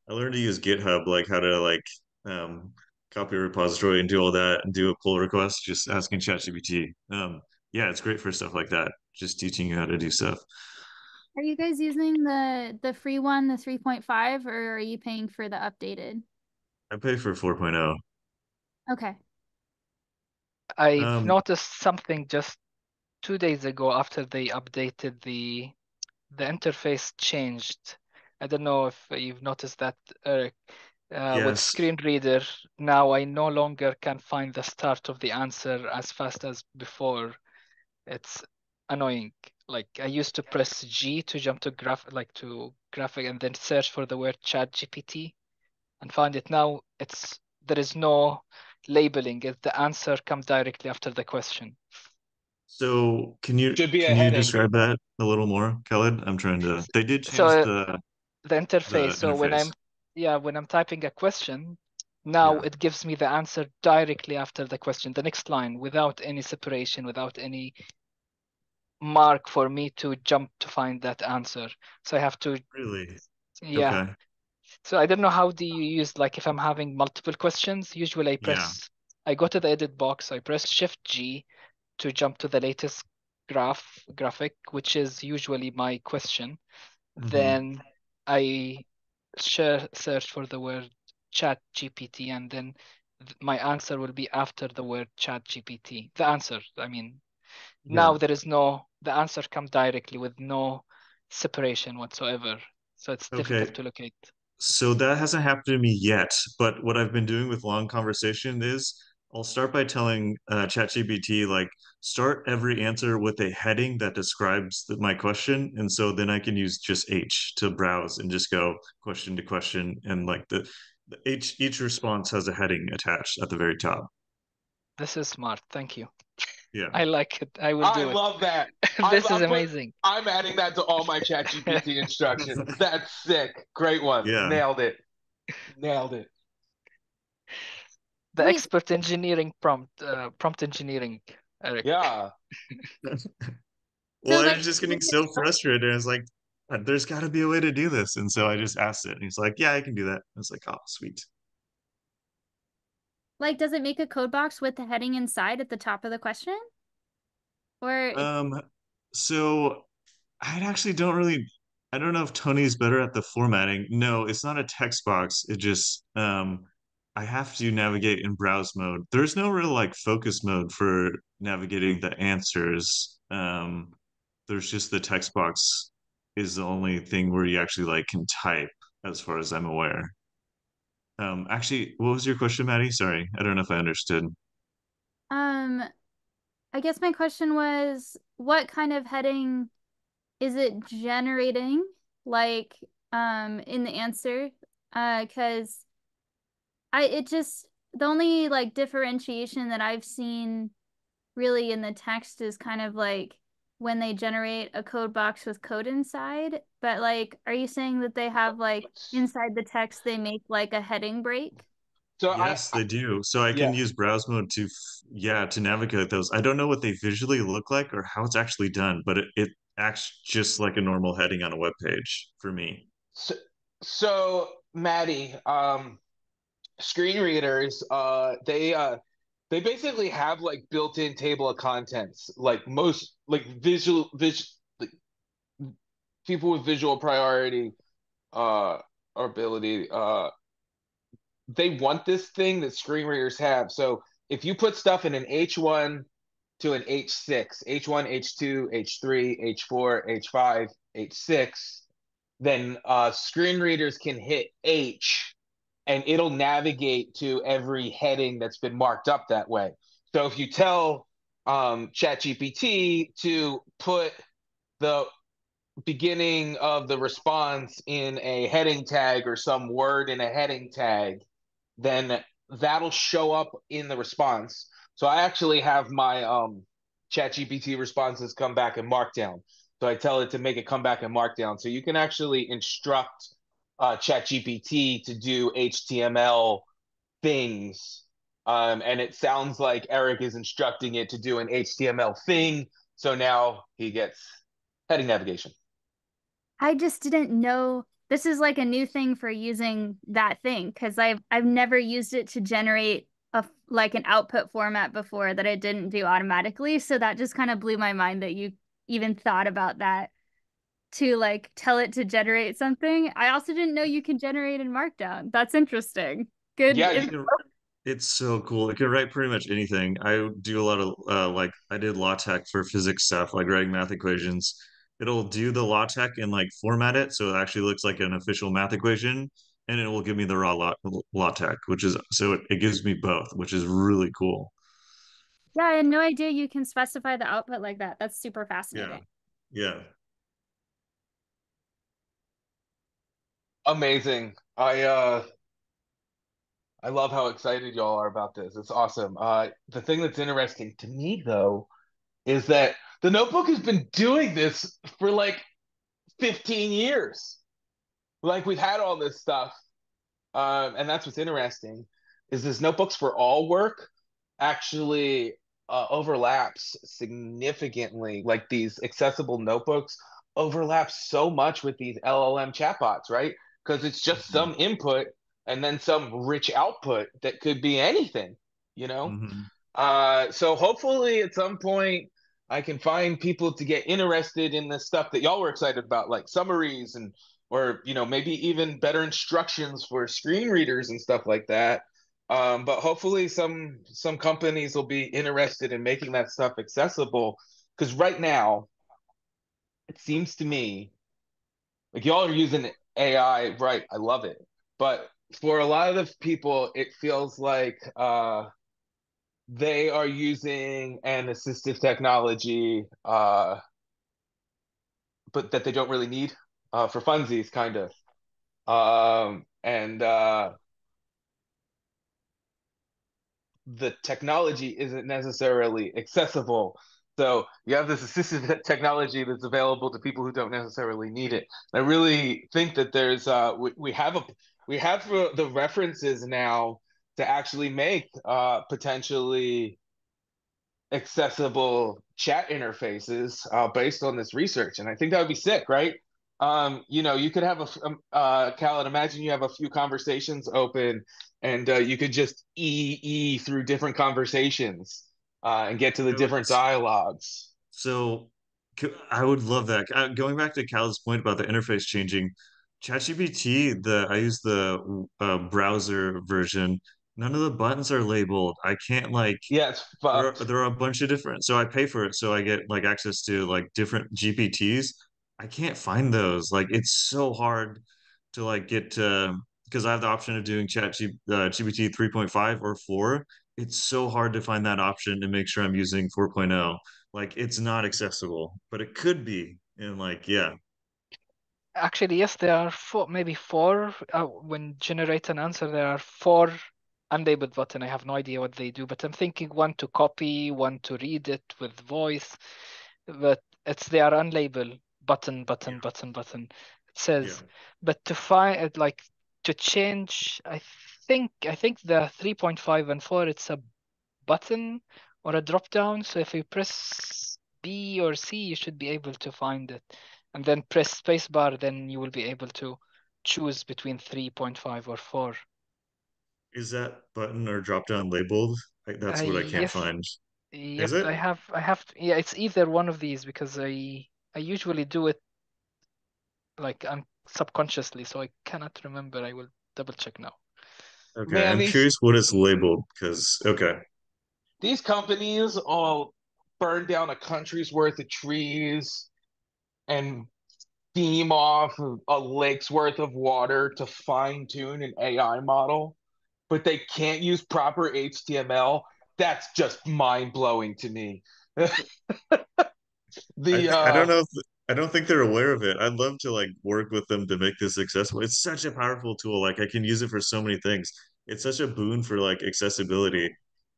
I learned to use GitHub, like how to like um, copy a repository and do all that and do a pull request, just asking ChatGPT. Yeah, it's great for stuff like that. Just teaching you how to do stuff. Are you guys using the free one, the 3.5, or are you paying for the updated? I pay for 4.0. Okay. I've Um, noticed something just 2 days ago after they updated the interface changed. I don't know if you've noticed that, Eric. With yes, screen reader, now I no longer can find the start of the answer as fast as before. It's annoying. Like I used to press G to jump to graphic and then search for the word ChatGPT and find it. Now there is no labeling. The answer comes directly after the question. so can you Should be a can you heading. describe that a little more, Khaled? I'm trying to. They did change So the interface. the So interface. when I'm typing a question, now Yeah, it gives me the answer directly after the question, the next line, without any separation, without any mark for me to jump to find that answer. So I have to, really. yeah. Okay. So I don't know, how do you use, like if I'm having multiple questions, usually Yeah. I go to the edit box, I press Shift G to jump to the latest graphic, which is usually my question. Hmm. Then I search for the word chat GPT, and then my answer will be after the word chat GPT. The answer, I mean, Yeah. now the answer comes directly with no separation whatsoever. So it's Okay. difficult to locate. So that hasn't happened to me yet, but what I've been doing with long conversation is I'll start by telling ChatGPT like start every answer with a heading that describes my question, and so then I can use just H to browse and just go question to question, and like the each response has a heading attached at the very top. This is smart. Thank you. Yeah, I like it. I will I do it. love that. This is amazing. I'm adding that to all my ChatGPT instructions. That's sick. Great one. yeah, Nailed it. Nailed it. The Wait, expert engineering prompt engineering, Eric. Yeah. Well, so I like was just getting so frustrated. I was like, there's got to be a way to do this. And so I just asked it. And he's like, yeah, I can do that. I was like, oh, sweet. does it make a code box with the heading inside at the top of the question? Or Um, so I actually don't really, I don't know if Tony's better at the formatting. No, it's not a text box. It just, I have to navigate in browse mode. There's no real like focus mode for navigating the answers. There's just the text box is the only thing where you actually like can type, as far as I'm aware. Actually, what was your question, Maddie? Sorry, I don't know if I understood. um I guess my question was what kind of heading is it generating like in the answer? Because it just the only like differentiation that I've seen really in the text is kind of like when they generate a code box with code inside. But like, are you saying that they have like inside the text they make like a heading break? So Yes, they do. So I can yeah. use browse mode to, yeah, to navigate those. I don't know what they visually look like or how it's actually done, but it acts just like a normal heading on a web page for me. So, so Maddie, screen readers, they basically have like built-in table of contents. Like most like like people with visual priority or ability, they want this thing that screen readers have. So if you put stuff in an H1 to an H6, H1, H2, H3, H4, H5, H6, then screen readers can hit H and it'll navigate to every heading that's been marked up that way. So if you tell ChatGPT to put the beginning of the response in a heading tag or some word in a heading tag, then that'll show up in the response. So I actually have my ChatGPT responses come back in Markdown. So I tell it to make it come back in Markdown. So you can actually instruct ChatGPT to do HTML things. And it sounds like Eric is instructing it to do an HTML thing. So now he gets heading navigation. I just didn't know this is like a new thing for using that thing because I've never used it to generate like an output format before that it didn't do automatically. So that just kind of blew my mind that you even thought about that to like tell it to generate something. I also didn't know you can generate in Markdown. That's interesting. Good. Yeah, you, It's so cool. It can write pretty much anything. I do a lot of like I did LaTeX for physics stuff, like writing math equations. It'll do the LaTeX and like format it so it actually looks like an official math equation, and it will give me the raw LaTeX, which is so it gives me both, which is really cool. Yeah, I had no idea you can specify the output like that. That's super Yeah. fascinating. Yeah. amazing. I love how excited y'all are about this. It's awesome. The thing that's interesting to me though is that the notebook has been doing this for like 15 years. Like we've had all this stuff. And that's what's interesting is this notebooks for all work actually overlaps significantly. Like these accessible notebooks overlap so much with these LLM chatbots, right? Because it's just Mhm. some input and then some rich output that could be anything, you know? Mhm. So hopefully at some point I can find people to get interested in the stuff that y'all were excited about, like summaries and or maybe even better instructions for screen readers and stuff like that. But hopefully some companies will be interested in making that stuff accessible because right now it seems to me like y'all are using AI, right? I love it, but for a lot of the people, it feels like they are using an assistive technology, but that they don't really need for funsies, kind of. And the technology isn't necessarily accessible. So you have this assistive technology that's available to people who don't necessarily need it. I really think that there's we have the references now to actually make potentially accessible chat interfaces based on this research, and I think that would be sick, right? You could have Khaled, imagine you have a few conversations open, and you could just through different conversations and get to the So, different dialogues. So I would love that. Going back to Cal's point about the interface changing, ChatGPT, I use the browser version. None of the buttons are labeled. I can't like Yeah, it's fucked. there are a bunch of different. So I pay for it, so I get like access to like different GPTs. I can't find those. Like it's so hard to like get to because I have the option of doing GPT 3.5 or 4. It's so hard to find that option to make sure I'm using 4.0. Like it's not accessible, but it could be. And like, yeah, Actually, yes, there are four, maybe four. When generate an answer, there are four unlabeled button. I have no idea what they do, but I'm thinking one to copy, one to read it with voice. But they are unlabeled button, yeah, button, button, button. It yeah. says, but to find it, like to change, I think the 3.5 and 4, it's a button or a drop down. So if you press B or C, you should be able to find it. And then press spacebar, then you will be able to choose between 3.5 or 4. Is that button or drop down labeled? Like, that's what I can't Yes, find. yep, Is it? I have yeah, it's either one of these because I usually do it like subconsciously, so I cannot remember. I will double check now. Okay, Man, I'm curious what it's labeled because okay. these companies all burn down a country's worth of trees and steam off a lake's worth of water to fine tune an AI model, but they can't use proper HTML. That's just mind blowing to me. the I don't know if I don't think they're aware of it. I'd love to like work with them to make this accessible. It's such a powerful tool. Like I can use it for so many things. It's such a boon for like accessibility.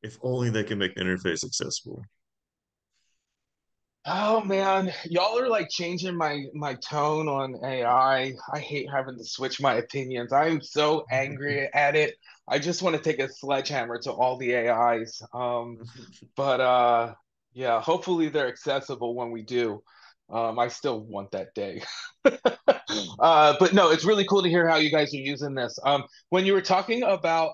If only they can make the interface accessible. Oh man, y'all are like changing my tone on AI. I hate having to switch my opinions. I'm so angry at it. I just want to take a sledgehammer to all the AIs. But yeah, hopefully they're accessible when we do. I still want that day. But no, it's really cool to hear how you guys are using this. When you were talking about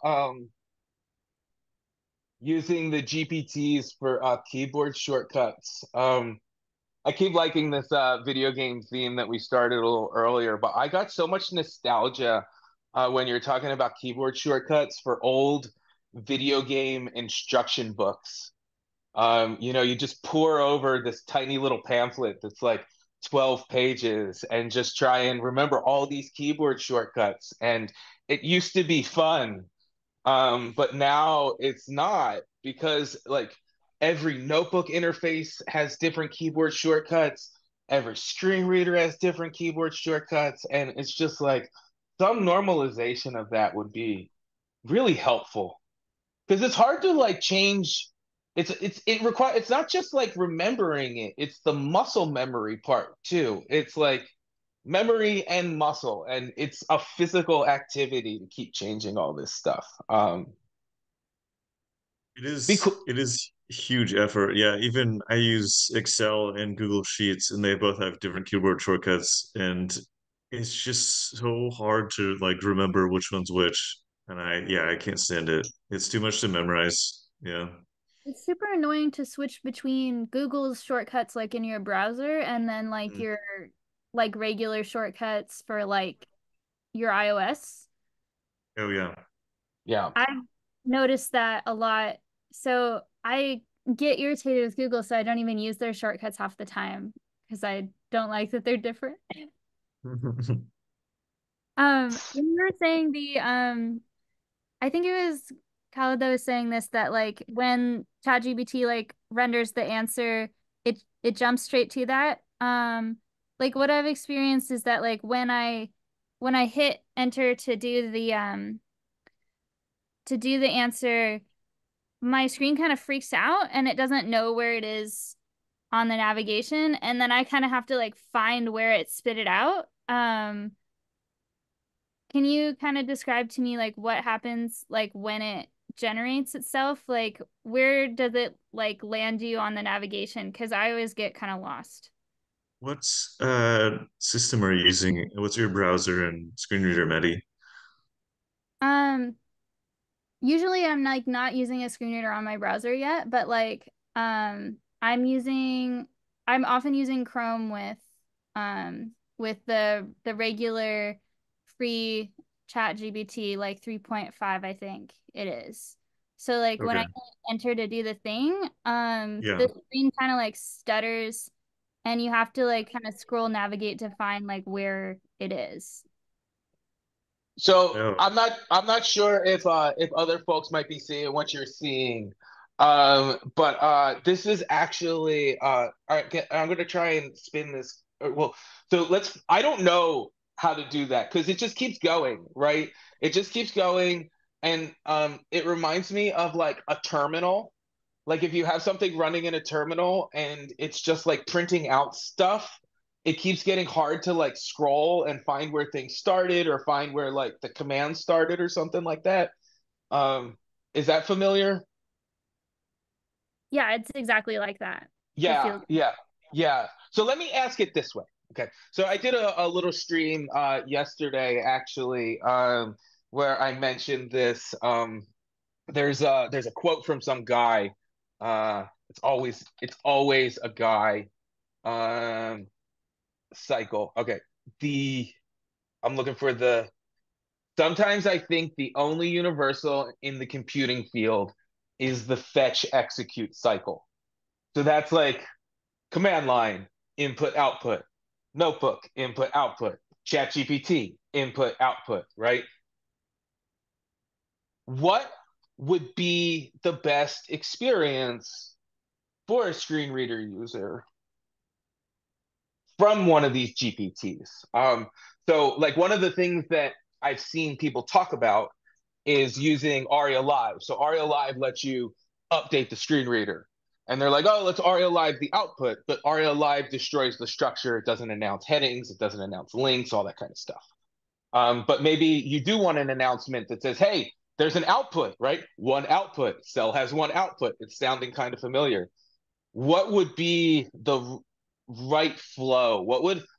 using the GPTs for keyboard shortcuts, I keep liking this video game theme that we started a little earlier, but I got so much nostalgia when you're talking about keyboard shortcuts for old video game instruction books. You just pour over this tiny little pamphlet that's like 12 pages and just try and remember all these keyboard shortcuts. And it used to be fun, but now it's not because like every notebook interface has different keyboard shortcuts, every screen reader has different keyboard shortcuts, and it's just like some normalization of that would be really helpful because it's hard to like change. It's not just like remembering it, it's the muscle memory part too. It's like memory and muscle, and it's a physical activity to keep changing all this stuff. It Be is cool. it is huge effort. Yeah, even I use Excel and Google Sheets, and they both have different keyboard shortcuts, and it's just so hard to like remember which one's which. And I can't stand it. It's too much to memorize. Yeah. It's super annoying to switch between Google's shortcuts like in your browser and then like Mm. your like regular shortcuts for like your iOS. Oh yeah. Yeah. I've noticed that a lot. So I get irritated with Google, so I don't even use their shortcuts half the time because I don't like that they're different. When you were saying I think it was Khaled that was saying this that like when ChatGPT like renders the answer, it jumps straight to that. Like what I've experienced is that like when I hit enter to do the answer, my screen kind of freaks out and it doesn't know where it is on the navigation, and then I kind of have to like find where it spit it out. Can you kind of describe to me like what happens like when it generates itself? Like where does it like land you on the navigation? Because I always get kind of lost. What's system are you using? What's your browser and screen reader, Medi? Um, Usually I'm like not using a screen reader on my browser yet, but like I'm often using Chrome with the regular free chat GBT like 3.5 I think it is. So like when I Okay. enter to do the thing, Yeah. the screen kind of like stutters and you have to like kind of scroll navigate to find like where it is. So Oh, I'm not sure if other folks might be seeing what you're seeing. But this is actually all right, I'm gonna try and spin this. Well, so I don't know how to do that because it just keeps going, right? It just keeps going, and it reminds me of like a terminal. Like if you have something running in a terminal and it's just like printing out stuff, it keeps getting hard to like scroll and find where things started or find where like the command started or something like that. Um, is that familiar? Yeah, it's exactly like that. It Yeah, feels yeah, yeah. So let me ask it this way. Okay. So I did a little stream yesterday actually where I mentioned this. There's a quote from some guy. It's always a guy. Um, cycle. Okay. The I'm looking for the Sometimes I think the only universal in the computing field is the fetch execute cycle. So that's like command line, input output, notebook, input output, ChatGPT, input output, right? What would be the best experience for a screen reader user from one of these GPTs? So like one of the things that I've seen people talk about is using ARIA Live. So ARIA Live lets you update the screen reader. And they're like, oh, let's ARIA Live the output. But ARIA Live destroys the structure. It doesn't announce headings. It doesn't announce links, all that kind of stuff. But maybe you do want an announcement that says, hey, there's an output, right? One output. Cell has one output. It's sounding kind of familiar. What would be the right flow?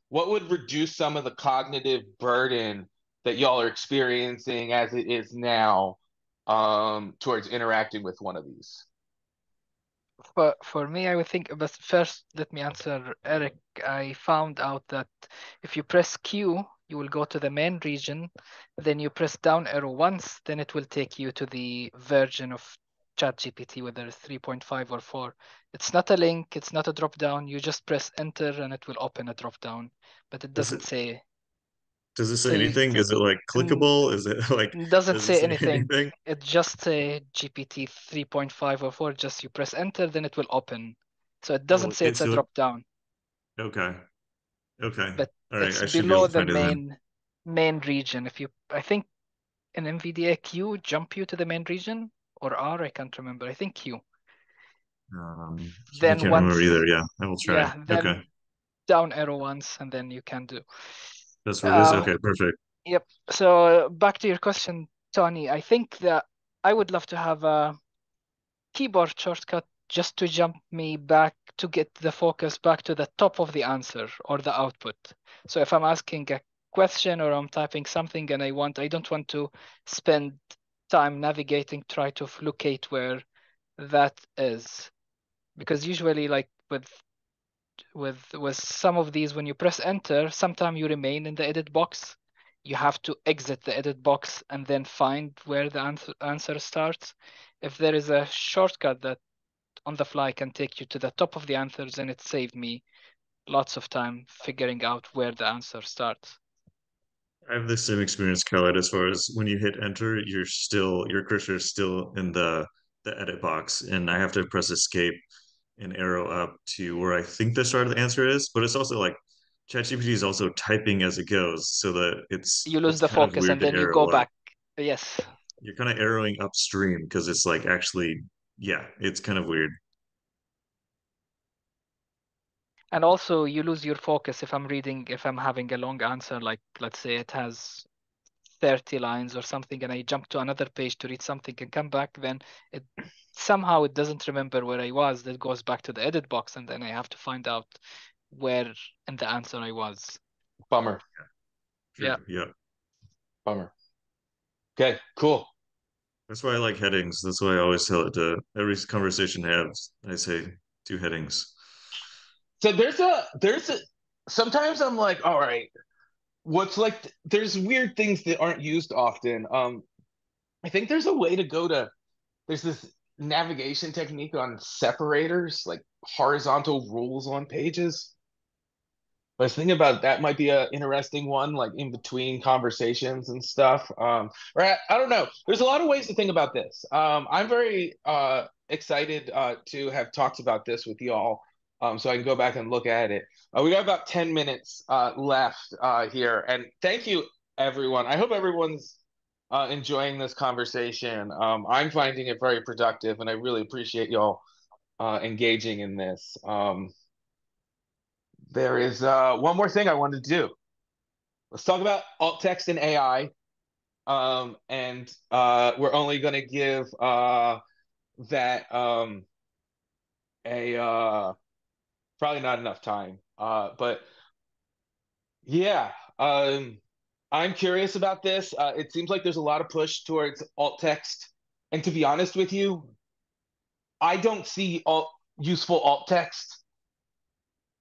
what would reduce some of the cognitive burden that y'all are experiencing as it is now towards interacting with one of these? For me, I would think, but first let me answer Eric. I found out that if you press Q, you will go to the main region, then you press down arrow once, then it will take you to the version of ChatGPT, whether it's 3.5 or 4. It's not a link, it's not a drop down. You just press enter and it will open a drop down, but it Does doesn't does it say say anything? Is it like n- clickable? Is it like, doesn't does it say say anything. anything? It just say GPT 3.5 or 4. Just you press enter, then it will open. So it doesn't Oh, say it's it's a so drop down, okay. Okay. but All right. it's I should be able below to the find it then. main region. If you, I think in NVDA Q jump you to the main region, or R, I can't remember. I think Q. I Then can't remember once, either. Yeah, I will try. yeah, Okay. then down arrow once, and then you can do. That's where it is. Uh, Okay, perfect. yep. So back to your question, Tony. I think that I would love to have a keyboard shortcut just to jump me back to get the focus back to the top of the answer or the output. So if I'm asking a question or I'm typing something and I don't want to spend time navigating, try to locate where that is. Because usually like with some of these, when you press enter, sometimes you remain in the edit box. You have to exit the edit box and then find where the answer starts. If there is a shortcut that on the fly can take you to the top of the answers, and it saved me lots of time figuring out where the answer starts. I have the same experience, Khaled, as far as when you hit enter, your cursor is still in the edit box, and I have to press escape and arrow up to where I think the start of the answer is. But it's also like ChatGPT is also typing as it goes, so that You lose it's the kind of focus weird and to then you arrow go up. back. Yes. You're kind of arrowing upstream because it's like actually, yeah, it's kind of weird. And also you lose your focus if I'm having a long answer, like let's say it has 30 lines or something, and I jump to another page to read something and come back, then it somehow it doesn't remember where I was. That goes back to the edit box, and then I have to find out where in the answer I was. Bummer. Yeah. True. Yeah. Bummer. Okay, cool. That's why I like headings. That's why I always tell it to every conversation I have. I say two headings. So there's a sometimes I'm like, all right, what's like there's weird things that aren't used often. I think there's a way to go to there's this navigation technique on separators, like horizontal rules on pages. I was thinking about that might be a interesting one, like in between conversations and stuff. Or I don't know. There's a lot of ways to think about this. I'm very excited to have talked about this with y'all, so I can go back and look at it. We got about 10 minutes left here, and thank you, everyone. I hope everyone's enjoying this conversation. I'm finding it very productive, and I really appreciate y'all engaging in this. There is one more thing I wanted to do. Let's talk about alt text and AI. And we're only going to give that a probably not enough time. But yeah, I'm curious about this. It seems like there's a lot of push towards alt text. And to be honest with you, I don't see useful alt text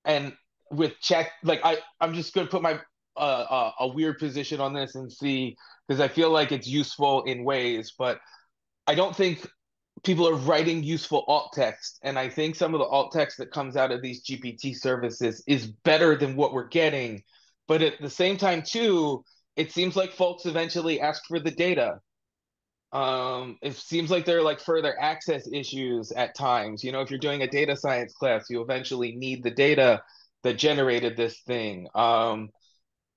and with check like I'm just going to put my a weird position on this and see because I feel like it's useful in ways, but I don't think people are writing useful alt text, and I think some of the alt text that comes out of these GPT services is better than what we're getting. But at the same time, too, it seems like folks eventually ask for the data. It seems like there are like further access issues at times. You know, if you're doing a data science class, you eventually need the data that generated this thing.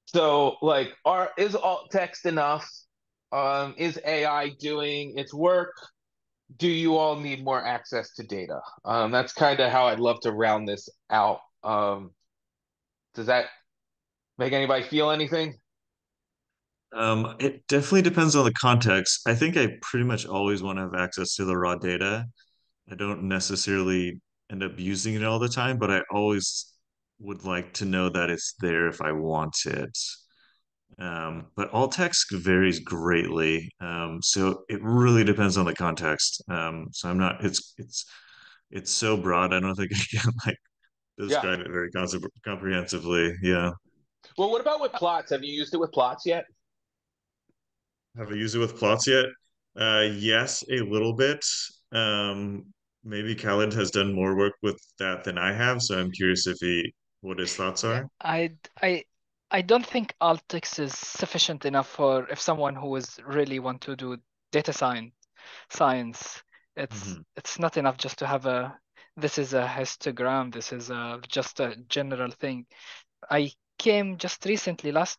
So like, is alt text enough? Is AI doing its work? Do you all need more access to data? That's kind of how I'd love to round this out. Does that make anybody feel anything? It definitely depends on the context. I think I pretty much always want to have access to the raw data. I don't necessarily end up using it all the time, but I always would like to know that it's there if I want it. But alt text varies greatly. So it really depends on the context. So I'm not, it's so broad. I don't think I can like Yeah. describe it very comprehensively. Yeah. Well, what about with plots? Have you used it with plots yet? Have I used it with plots yet? Yes, a little bit. Maybe Khaled has done more work with that than I have, so I'm curious if what his thoughts Yeah, are. I don't think Altix is sufficient enough for if someone who is really want to do data science. Hmm. It's not enough just to have a this is a histogram, this is just a general thing. I came just recently, last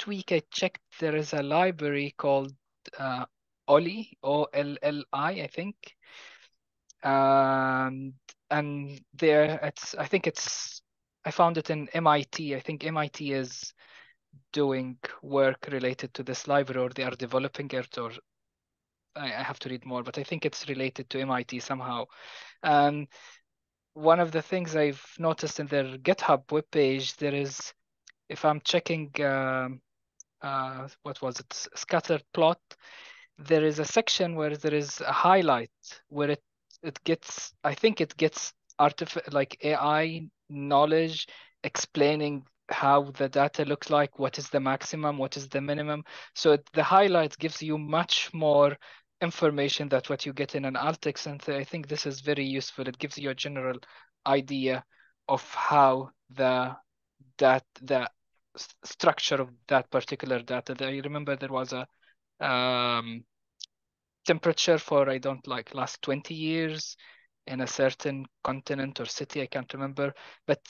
week I checked there is a library called uh, Olli, OLLI, I think. And there I think I found it in MIT. I think MIT is doing work related to this library, or they are developing it, or I have to read more, but I think it's related to MIT somehow. And one of the things I've noticed in their GitHub webpage, there is, if I'm checking, what was it, scattered plot, there is a section where there is a highlight where it gets, I think it gets like AI knowledge explaining how the data looks like, what is the maximum, what is the minimum. So the highlight gives you much more information that what you get in an Altix, and I think this is very useful. It gives you a general idea of how the structure of that particular data. I remember there was a um, temperature for I don't like last 20 years in a certain continent or city, I can't remember, but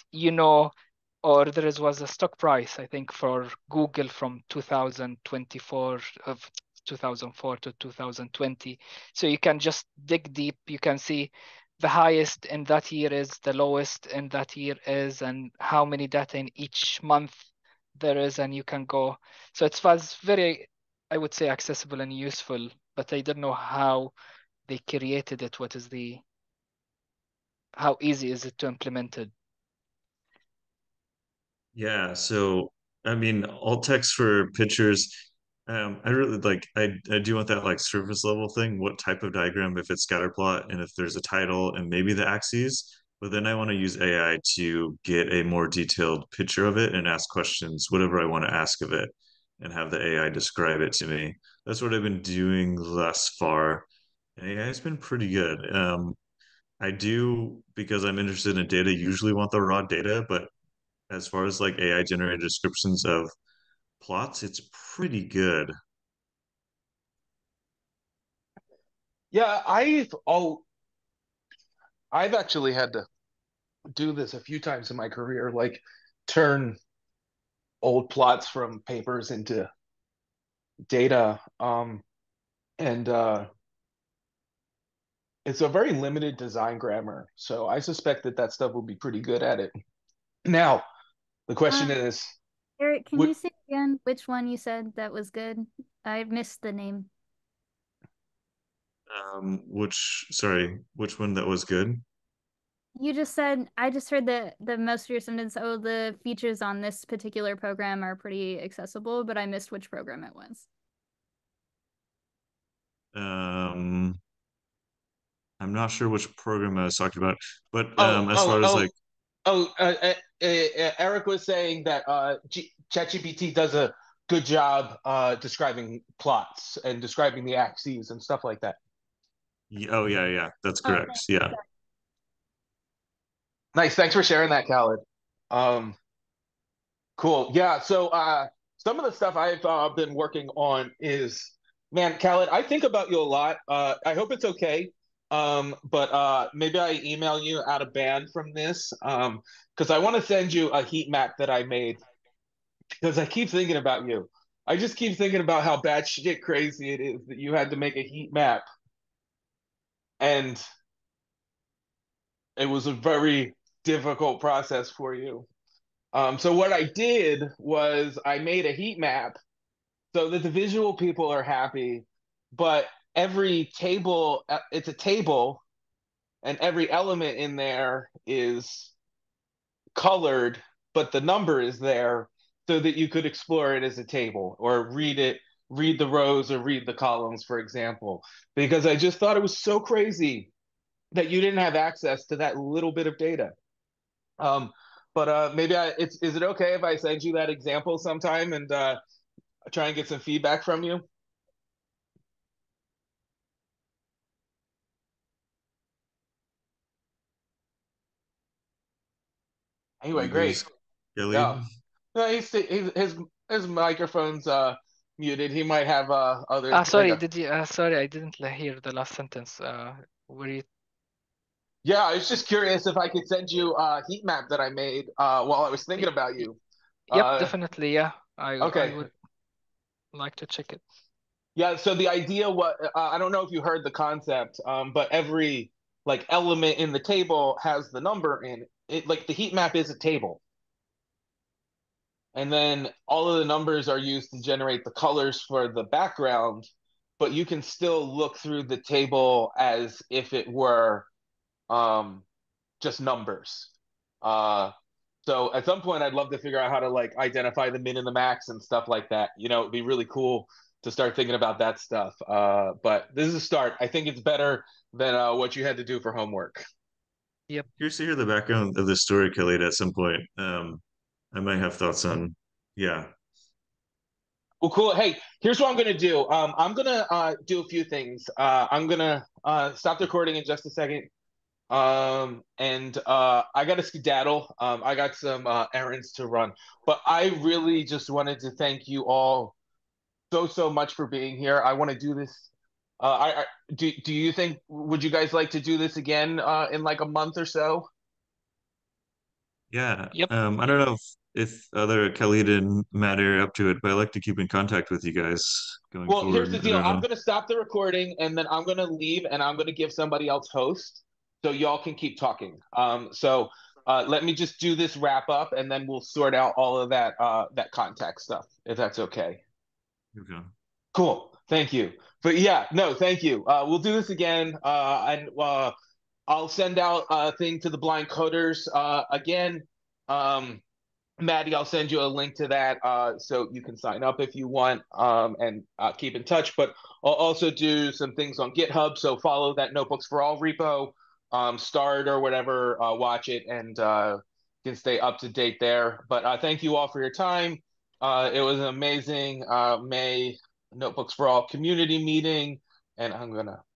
or was a stock price, I think, for Google from 2024 of 2004 to 2020. So you can just dig deep, you can see the highest in that year is, the lowest in that year is, and how many data in each month there is, and you can go. So it was very, I would say, accessible and useful, but I don't know how they created it. How easy is it to implement it? Yeah, so I mean, alt text for pictures. I really like. I do want that like surface level thing. What type of diagram? If it's scatter plot, and if there's a title and maybe the axes. But then I want to use AI to get a more detailed picture of it and ask questions, whatever I want to ask of it, and have the AI describe it to me. That's what I've been doing thus far. And AI has been pretty good. I do, because I'm interested in data, usually want the raw data, but as far as like AI generated descriptions of plots, it's pretty good. Yeah, I've actually had to do this a few times in my career, like turn old plots from papers into data. And it's a very limited design grammar, so I suspect that that stuff will be pretty good at it. Now, the question Um, is, Eric, can what? you say again which one you said that was good? I missed the name. Sorry, which one that was good? You just said, I just heard the most of your sentence, oh, the features on this particular program are pretty accessible, but I missed which program it was. Um, I'm not sure which program I was talking about, but Oh, as oh, far as oh, like, oh. Eric was saying that ChatGPT does a good job describing plots and describing the axes and stuff like that. oh yeah, yeah, that's Oh, correct. thanks. Yeah. Nice. Thanks for sharing that, Khaled. Um, cool. Yeah. So some of the stuff I've been working on is, man, Khaled, I think about you a lot. I hope it's okay. But maybe I email you out of band from this because I want to send you a heat map that I made because I keep thinking about you. I just keep thinking about how batshit crazy it is that you had to make a heat map, and it was a very difficult process for you. So what I did was I made a heat map so that the visual people are happy, but every table, it's a table, and every element in there is colored but the number is there so that you could explore it as a table or read the rows or read the columns, for example, because I just thought it was so crazy that you didn't have access to that little bit of data. Um, but maybe is it okay if I send you that example sometime and try and get some feedback from you? Anyway, You great. lose Kelly. Yeah. No, his microphone's muted. He might have other like Sorry, did you? Sorry, I didn't hear the last sentence. Were you? yeah, I was just curious if I could send you a heat map that I made while I was thinking y- about y- you. Yep, Uh, definitely. Yeah, I okay. would like to check it. Yeah, so the idea what I don't know if you heard the concept, but every like element in the table has the number in it. Like the heat map is a table. And then all of the numbers are used to generate the colors for the background, but you can still look through the table as if it were um, just numbers. Uh, so at some point, I'd love to figure out how to like identify the min and the max and stuff like that. You know, it'd be really cool to start thinking about that stuff. But this is a start. I think it's better than what you had to do for homework. Yep. Curious to hear the background of the story, Kelly, at some point. I might have thoughts on, yeah. Well, cool. Hey, here's what I'm gonna do. I'm gonna do a few things. I'm gonna stop the recording in just a second. And I got to skedaddle. I got some errands to run. But I really just wanted to thank you all so much for being here. I want to do this. Do you think would you guys like to do this again in like a month or so? Yeah. Yep. I don't know if other Khalid and Matt are up to it, but I like to keep in contact with you guys going Well, here's the forward. I deal. don't I'm know. going to stop the recording and then I'm going to leave and I'm going to give somebody else host so y'all can keep talking. Let me just do this wrap up and then we'll sort out all of that contact stuff if that's okay. Okay. Cool. Thank you. But yeah, no, thank you. We'll do this again. And I'll send out a thing to the blind coders again. Um, Maddie, I'll send you a link to that so you can sign up if you want and keep in touch. But I'll also do some things on GitHub. So follow that Notebooks for All repo, start or whatever, watch it, and can stay up to date there. But thank you all for your time. It was an amazing May Notebooks for All community meeting. And I'm going to